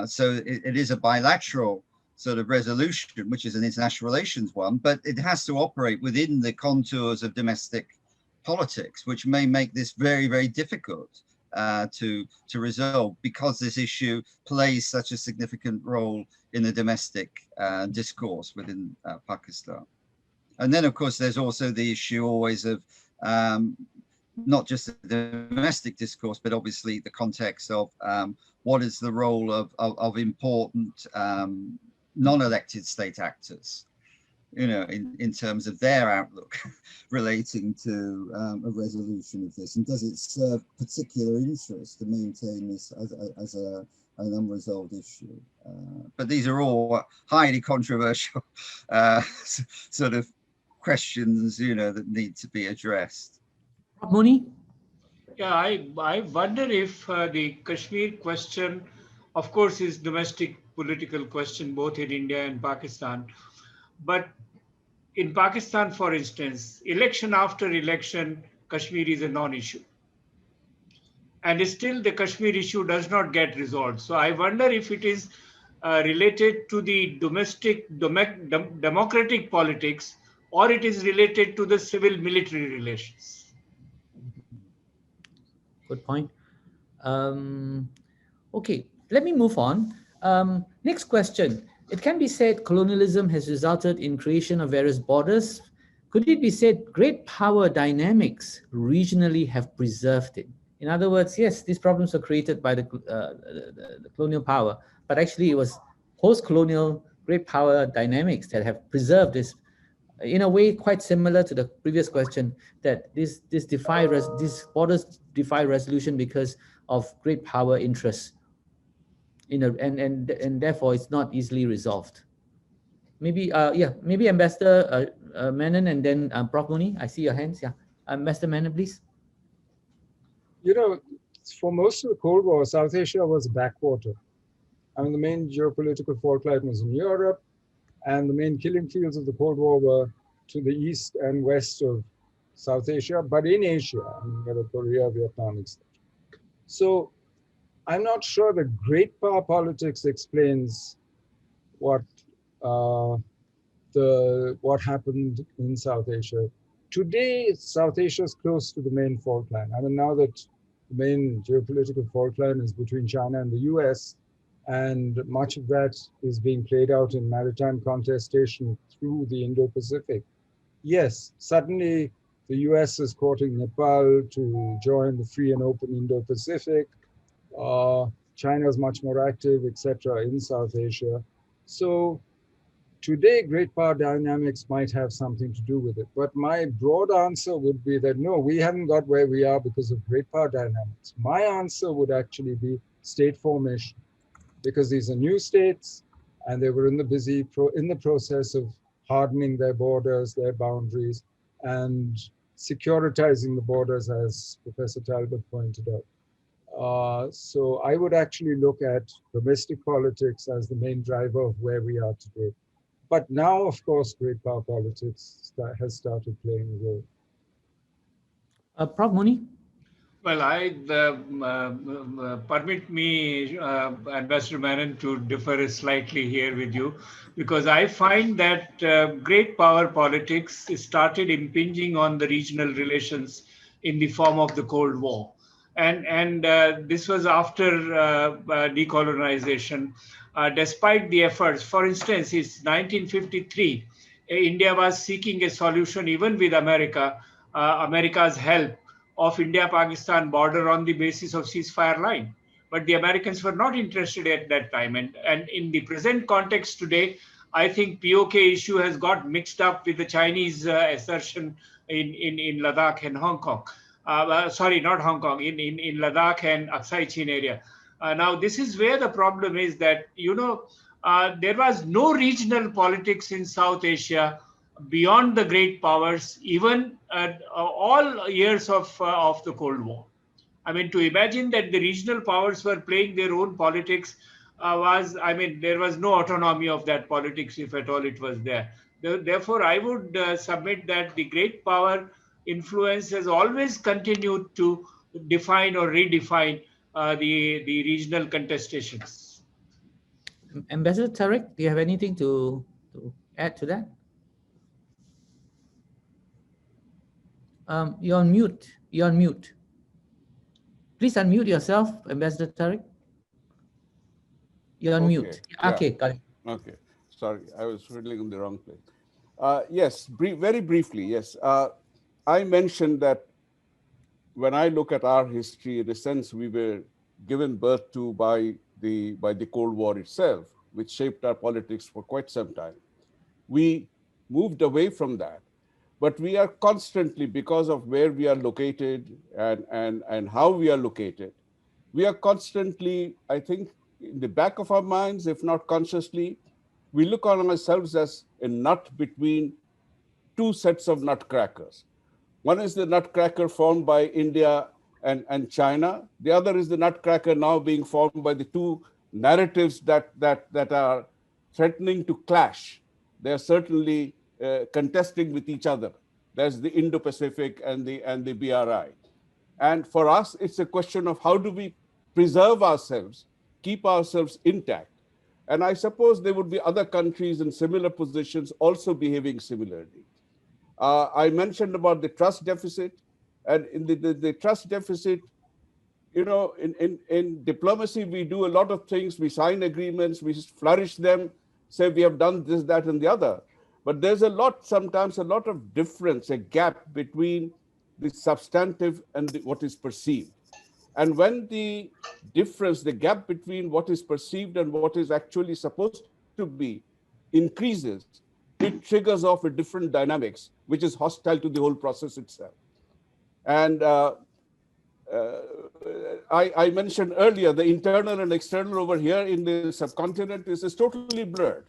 So it is a bilateral sort of resolution, which is an international relations one, but it has to operate within the contours of domestic politics, which may make this very, very difficult to resolve, because this issue plays such a significant role in the domestic discourse within Pakistan. And then, of course, there's also the issue always of not just the domestic discourse, but obviously the context of what is the role of important non-elected state actors, you know, in terms of their outlook relating to a resolution of this, and does it serve particular interest to maintain this as an unresolved issue? But these are all highly controversial sort of questions, you know, that need to be addressed. Moni? Yeah, I wonder if the Kashmir question, of course, is domestic political question, both in India and Pakistan. But in Pakistan, for instance, election after election, Kashmir is a non-issue. And still the Kashmir issue does not get resolved. So I wonder if it is related to the domestic democratic politics, or it is related to the civil-military relations. Good point. Okay, let me move on. Next question. It can be said colonialism has resulted in creation of various borders. Could it be said great power dynamics regionally have preserved it? In other words, yes, these problems were created by the colonial power, but actually it was post-colonial great power dynamics that have preserved this in a way quite similar to the previous question, that these borders defy resolution because of great power interests, and therefore it's not easily resolved. Maybe maybe Ambassador Menon and then Prof. Muni. I see your hands. Yeah, Ambassador Menon, please. You know, for most of the Cold War, South Asia was a backwater. I mean, the main geopolitical fault line was in Europe, and the main killing fields of the Cold War were to the east and west of South Asia, but in Asia, I mean, Korea, Vietnam, etc. So I'm not sure that great power politics explains what happened in South Asia. Today, South Asia is close to the main fault line. I mean, now that the main geopolitical fault line is between China and the US, and much of that is being played out in maritime contestation through the Indo-Pacific. Yes, suddenly the US is courting Nepal to join the free and open Indo-Pacific. China is much more active, etc., in South Asia. So today, great power dynamics might have something to do with it. But my broad answer would be that no, we haven't got where we are because of great power dynamics. My answer would actually be state formation, because these are new states and they were in the process of hardening their borders, their boundaries, and securitizing the borders, as Professor Talbot pointed out. So I would actually look at domestic politics as the main driver of where we are today. But now, of course, great power politics has started playing a role. Prof. Muni? Well, permit me, Ambassador Menon, to differ slightly here with you, because I find that great power politics started impinging on the regional relations in the form of the Cold War. And this was after decolonization, despite the efforts. For instance, in 1953, India was seeking a solution, even with America's help, of India-Pakistan border on the basis of ceasefire line. But the Americans were not interested at that time. And in the present context today, I think POK issue has got mixed up with the Chinese assertion in Ladakh and Hong Kong. Sorry, not Hong Kong, in Ladakh and Aksai Chin area. Now, this is where the problem is that, there was no regional politics in South Asia beyond the great powers, even all years of the Cold War. I mean, to imagine that the regional powers were playing their own politics there was no autonomy of that politics, if at all it was there. Therefore, I would submit that the great power influence has always continued to define or redefine the regional contestations. Ambassador Tariq, do you have anything to add to that? You're on mute. You're on mute. Please unmute yourself, Ambassador Tariq. You're on mute. Okay, got it. Okay, sorry, I was fiddling in the wrong place. Yes, very briefly, yes. I mentioned that when I look at our history, in a sense, we were given birth to by the Cold War itself, which shaped our politics for quite some time. We moved away from that. But we are constantly, because of where we are located and how we are located, we are constantly, I think, in the back of our minds, if not consciously, we look on ourselves as a nut between two sets of nutcrackers. One is the nutcracker formed by India and China. The other is the nutcracker now being formed by the two narratives that are threatening to clash. They are certainly contesting with each other. There's the Indo-Pacific and the BRI. And for us, it's a question of how do we preserve ourselves, keep ourselves intact. And I suppose there would be other countries in similar positions also behaving similarly. I mentioned about the trust deficit, and in the trust deficit, in diplomacy, we do a lot of things. We sign agreements, we flourish them, say we have done this, that, and the other. But there's sometimes a lot of difference, a gap between the substantive and what is perceived. And when the difference, the gap between what is perceived and what is actually supposed to be increases, it triggers off a different dynamics, which is hostile to the whole process itself. And I mentioned earlier, the internal and external over here in the subcontinent is totally blurred.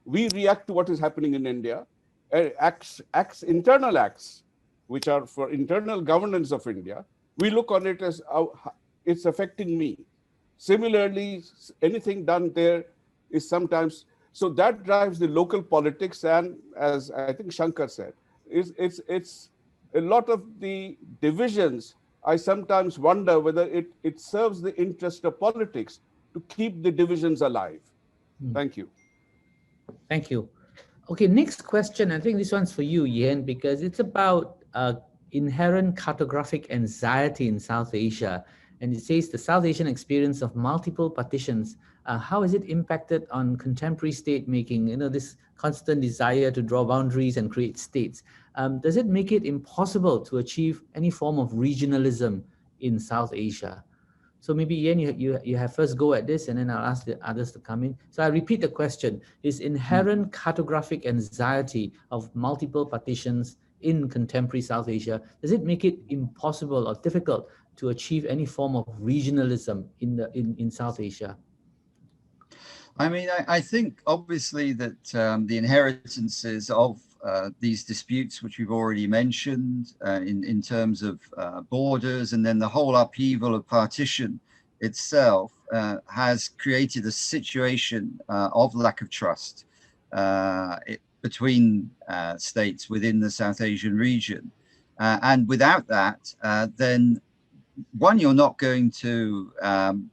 We react to what is happening in India, internal acts, which are for internal governance of India. We look on it as it's affecting me. Similarly, anything done there is sometimes, so that drives the local politics. And as I think Shankar said, it's a lot of the divisions. I sometimes wonder whether it serves the interest of politics to keep the divisions alive. Thank you. Thank you. Okay, next question. I think this one's for you, Yen, because it's about inherent cartographic anxiety in South Asia. And it says the South Asian experience of multiple partitions, how has it impacted on contemporary state making? You know, this constant desire to draw boundaries and create states. Does it make it impossible to achieve any form of regionalism in South Asia? So maybe Yen, you have first go at this, and then I'll ask the others to come in. So I repeat the question: is inherent cartographic anxiety of multiple partitions in contemporary South Asia, does it make it impossible or difficult to achieve any form of regionalism in South Asia? I mean, I think obviously that the inheritances of these disputes, which we've already mentioned in terms of borders, and then the whole upheaval of partition itself has created a situation of lack of trust between states within the South Asian region. And without that, then one, you're not going to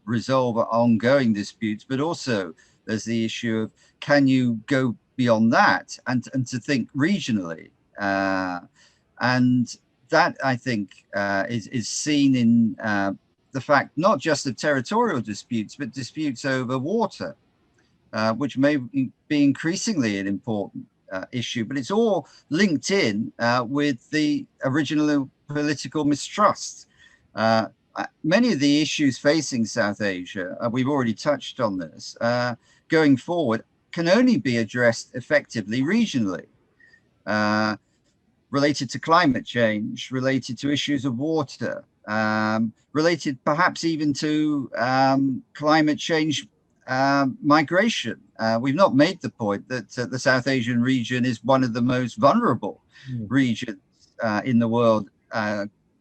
resolve ongoing disputes, but also there's the issue of, can you go beyond that and to think regionally? And that, I think, is seen in the fact not just of territorial disputes, but disputes over water, which may be increasingly an important issue, but it's all linked in with the original political mistrust. Many of the issues facing South Asia, we've already touched on this, going forward can only be addressed effectively regionally, related to climate change, related to issues of water, related perhaps even to climate change migration. We've not made the point that the South Asian region is one of the most vulnerable regions in the world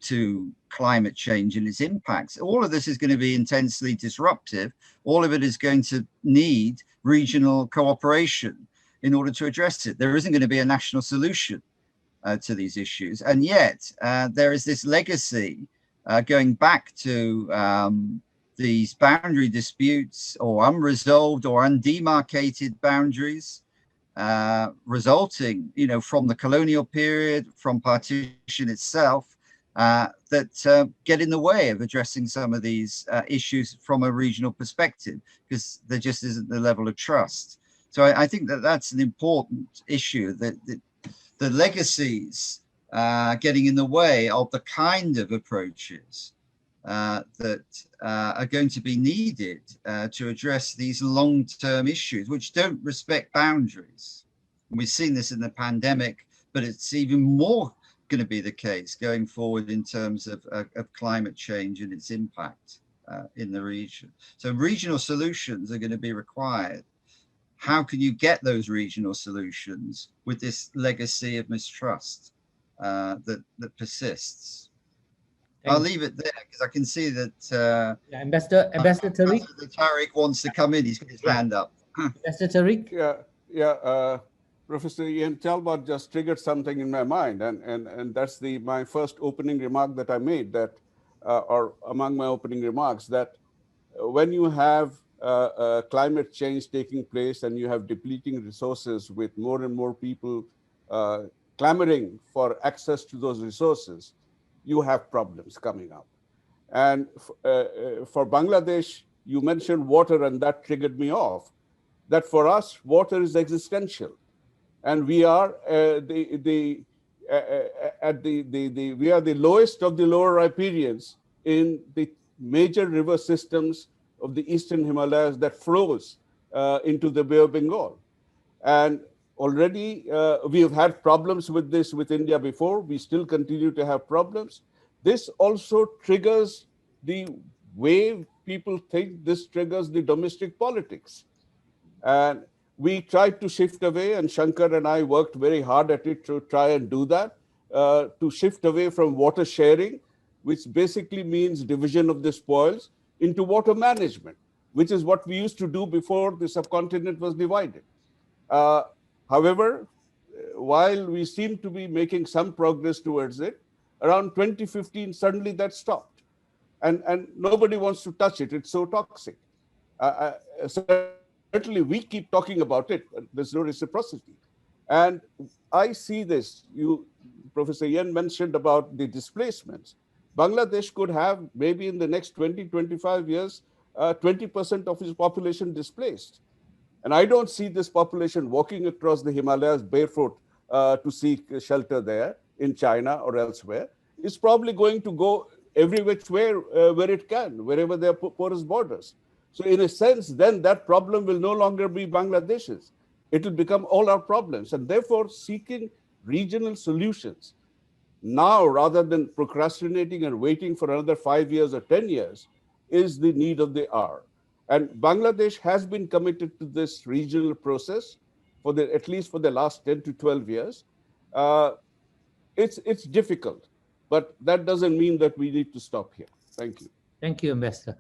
to climate change and its impacts. All of this is going to be intensely disruptive. All of it is going to need regional cooperation in order to address it. There isn't going to be a national solution to these issues. And yet there is this legacy going back to these boundary disputes or unresolved or undemarcated boundaries resulting, from the colonial period, from partition itself, that get in the way of addressing some of these issues from a regional perspective, because there just isn't the level of trust. So I think that that's an important issue, that the legacies getting in the way of the kind of approaches that are going to be needed to address these long-term issues, which don't respect boundaries. And we've seen this in the pandemic, but it's even more going to be the case going forward in terms of climate change and its impact in the region. So regional solutions are going to be required. How can you get those regional solutions with this legacy of mistrust that persists? I'll leave it there because I can see that Ambassador Tariq. Tariq wants to come in. He's got his hand up. Ambassador Tariq. Yeah. Professor Ian Talbot just triggered something in my mind, and that's my first opening remark that I made, that or among my opening remarks, that when you have climate change taking place and you have depleting resources with more and more people clamoring for access to those resources, you have problems coming up. And for Bangladesh, you mentioned water, and that triggered me off, that for us, water is existential. And we are we are the lowest of the lower riparians in the major river systems of the Eastern Himalayas that flows into the Bay of Bengal. And already we have had problems with this with India before. We still continue to have problems. This also triggers the way people think. This triggers the domestic politics. And we tried to shift away, and Shankar and I worked very hard at it to try and do that, to shift away from water sharing, which basically means division of the spoils, into water management, which is what we used to do before the subcontinent was divided. However, while we seem to be making some progress towards it, around 2015, suddenly that stopped. And nobody wants to touch it. It's so toxic. Certainly, we keep talking about it, but there's no reciprocity. And I see this. Professor Yen mentioned about the displacements. Bangladesh could have, maybe in the next 20, 25 years, 20% of its population displaced. And I don't see this population walking across the Himalayas barefoot to seek shelter there in China or elsewhere. It's probably going to go every which way where it can, wherever there are porous borders. So in a sense, then that problem will no longer be Bangladesh's. It will become all our problems. And therefore, seeking regional solutions now, rather than procrastinating and waiting for another 5 years or 10 years, is the need of the hour. And Bangladesh has been committed to this regional process for at least for the last 10 to 12 years. It's difficult, but that doesn't mean that we need to stop here. Thank you. Thank you, Ambassador.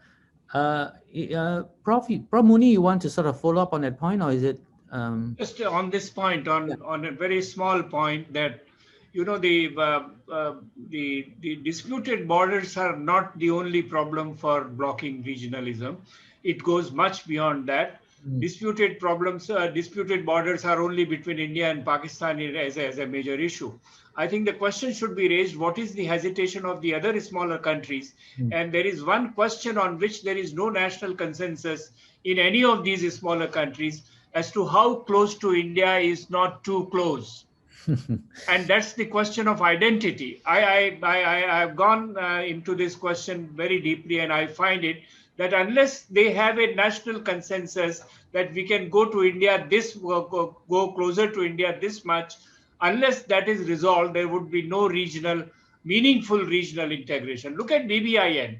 Prof Muni, you want to sort of follow up on that point, or is it? Just on this point, on a very small point, that the disputed borders are not the only problem for blocking regionalism. It goes much beyond that. Disputed borders are only between India and Pakistan as a major issue. I think the question should be raised, what is the hesitation of the other smaller countries? And there is one question on which there is no national consensus in any of these smaller countries as to how close to India is not too close. And that's the question of identity. I've gone into this question very deeply, and I find it that unless they have a national consensus that we can go to India go closer to India this much, unless that is resolved, there would be no meaningful regional integration. Look at BBIN.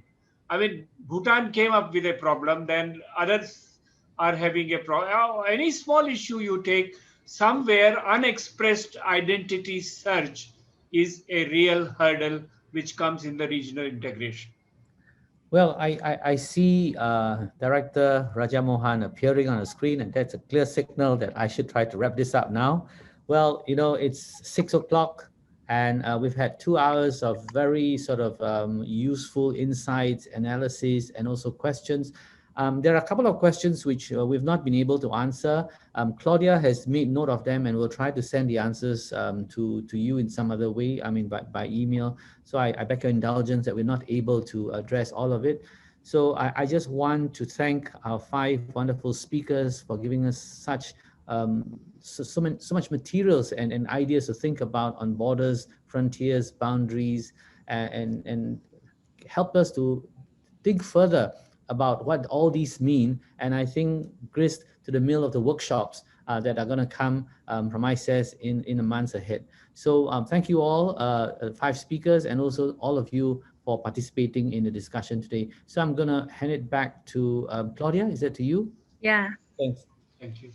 I mean, Bhutan came up with a problem, then others are having a problem. Any small issue you take, somewhere unexpressed identity search is a real hurdle which comes in the regional integration. Well, I see Director Raja Mohan appearing on the screen, and that's a clear signal that I should try to wrap this up now. Well, it's 6 o'clock, and we've had 2 hours of very sort of useful insights, analysis, and also questions. There are a couple of questions which we've not been able to answer. Claudia has made note of them, and we'll try to send the answers to you in some other way, I mean, by email. So I beg your indulgence that we're not able to address all of it. So I just want to thank our 5 wonderful speakers for giving us such so much materials and ideas to think about on borders, frontiers, boundaries, and help us to think further about what all these mean, and I think grist to the mill of the workshops that are going to come from ICES in the months ahead. So thank you all, 5 speakers, and also all of you for participating in the discussion today. So I'm going to hand it back to Claudia. Is that to you? Yeah. Thanks. Thank you.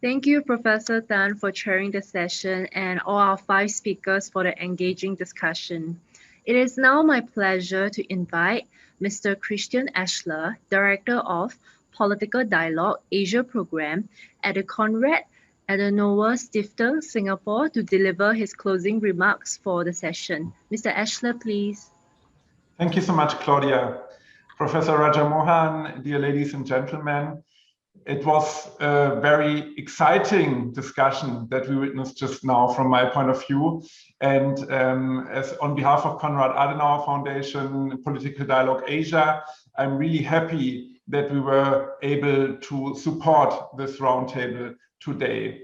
Thank you, Professor Tan, for chairing the session, and all our 5 speakers for the engaging discussion. It is now my pleasure to invite Mr. Christian Ashler, Director of Political Dialogue Asia Program at the Konrad Adenauer Stiftung, Singapore, to deliver his closing remarks for the session. Mr. Ashler, please. Thank you so much, Claudia. Professor Raja Mohan, dear ladies and gentlemen, it was a very exciting discussion that we witnessed just now from my point of view. And as on behalf of Konrad Adenauer Foundation, Political Dialogue Asia, I'm really happy that we were able to support this roundtable today.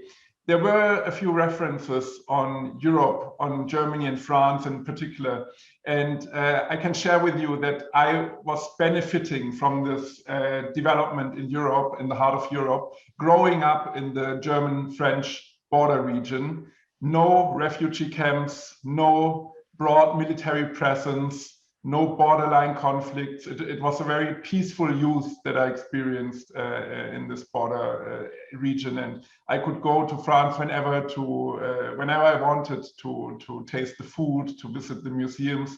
There were a few references on Europe, on Germany and France in particular. And I can share with you that I was benefiting from this development in Europe, in the heart of Europe, growing up in the German-French border region. No refugee camps, no broad military presence, no borderline conflicts. It was a very peaceful youth that I experienced in this border region, and I could go to France whenever I wanted to taste the food, to visit the museums.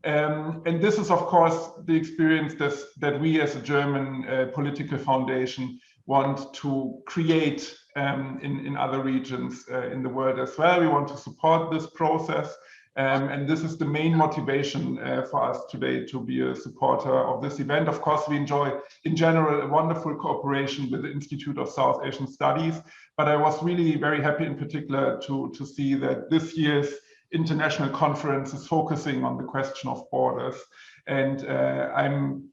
And this is, of course, the experience that we as a German political foundation want to create in other regions in the world as well. We want to support this process. And this is the main motivation for us today to be a supporter of this event. Of course, we enjoy, in general, a wonderful cooperation with the Institute of South Asian Studies. But I was really very happy in particular to see that this year's international conference is focusing on the question of borders. And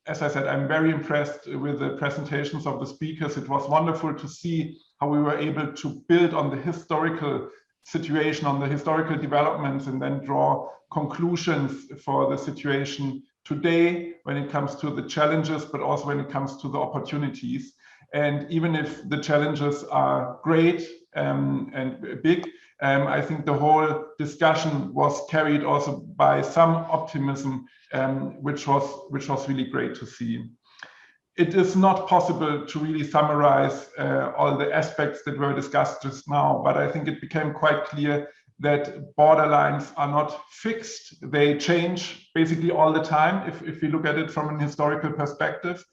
as I said, I'm very impressed with the presentations of the speakers. It was wonderful to see how we were able to build on the historical situation, on the historical developments, and then draw conclusions for the situation today when it comes to the challenges, but also when it comes to the opportunities. And even if the challenges are great and big, I think the whole discussion was carried also by some optimism, which was really great to see. It is not possible to really summarize all the aspects that were discussed just now, but I think it became quite clear that borderlines are not fixed. They change basically all the time if we look at it from an historical perspective,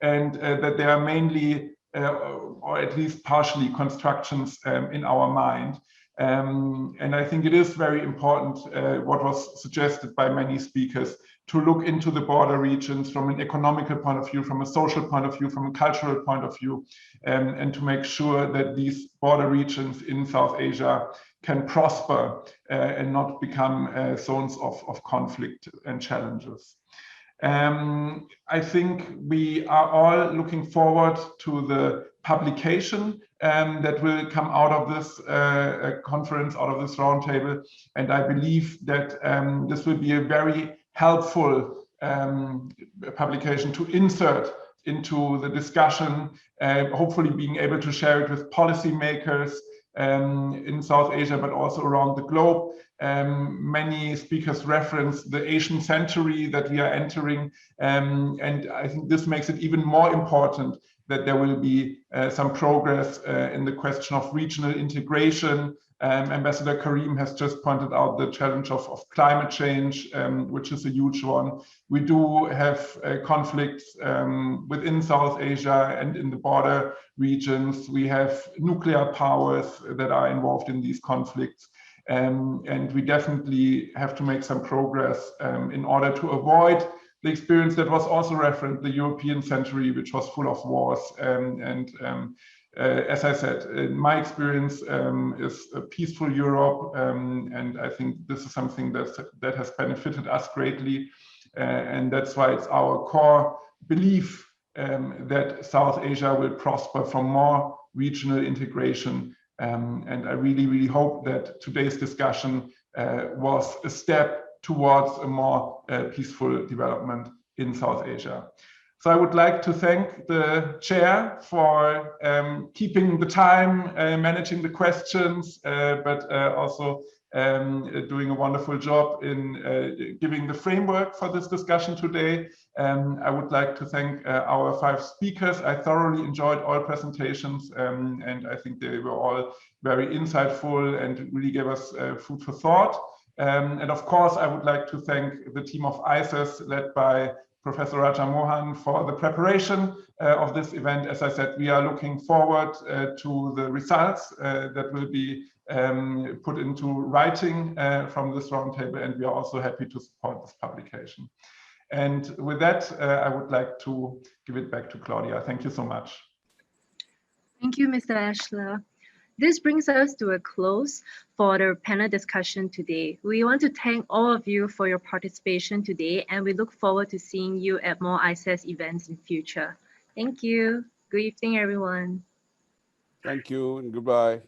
and that they are mainly, or at least partially, constructions in our mind. And I think it is very important what was suggested by many speakers, to look into the border regions from an economical point of view, from a social point of view, from a cultural point of view, and to make sure that these border regions in South Asia can prosper and not become zones of conflict and challenges. I think we are all looking forward to the publication that will come out of this conference, out of this roundtable, and I believe that this will be a very helpful publication to insert into the discussion, hopefully being able to share it with policymakers in South Asia, but also around the globe. Many speakers reference the Asian century that we are entering, and I think this makes it even more important that there will be some progress in the question of regional integration. Ambassador Karim has just pointed out the challenge of climate change, which is a huge one. We do have conflicts within South Asia and in the border regions. We have nuclear powers that are involved in these conflicts. And we definitely have to make some progress in order to avoid the experience that was also referenced, the European century, which was full of wars. As I said, my experience is a peaceful Europe, and I think this is something that has benefited us greatly, and that's why it's our core belief that South Asia will prosper from more regional integration, and I really, really hope that today's discussion was a step towards a more peaceful development in South Asia. So I would like to thank the chair for keeping the time, managing the questions, but also doing a wonderful job in giving the framework for this discussion today. I would like to thank our 5 speakers. I thoroughly enjoyed all presentations, and I think they were all very insightful and really gave us food for thought. And of course, I would like to thank the team of ISIS led by Professor Raja Mohan for the preparation of this event. As I said, we are looking forward to the results that will be put into writing from this roundtable, and we are also happy to support this publication. And with that, I would like to give it back to Claudia. Thank you so much. Thank you, Mr. Ashler. This brings us to a close for the panel discussion today. We want to thank all of you for your participation today, and we look forward to seeing you at more ISAS events in future. Thank you. Good evening, everyone. Thank you and goodbye.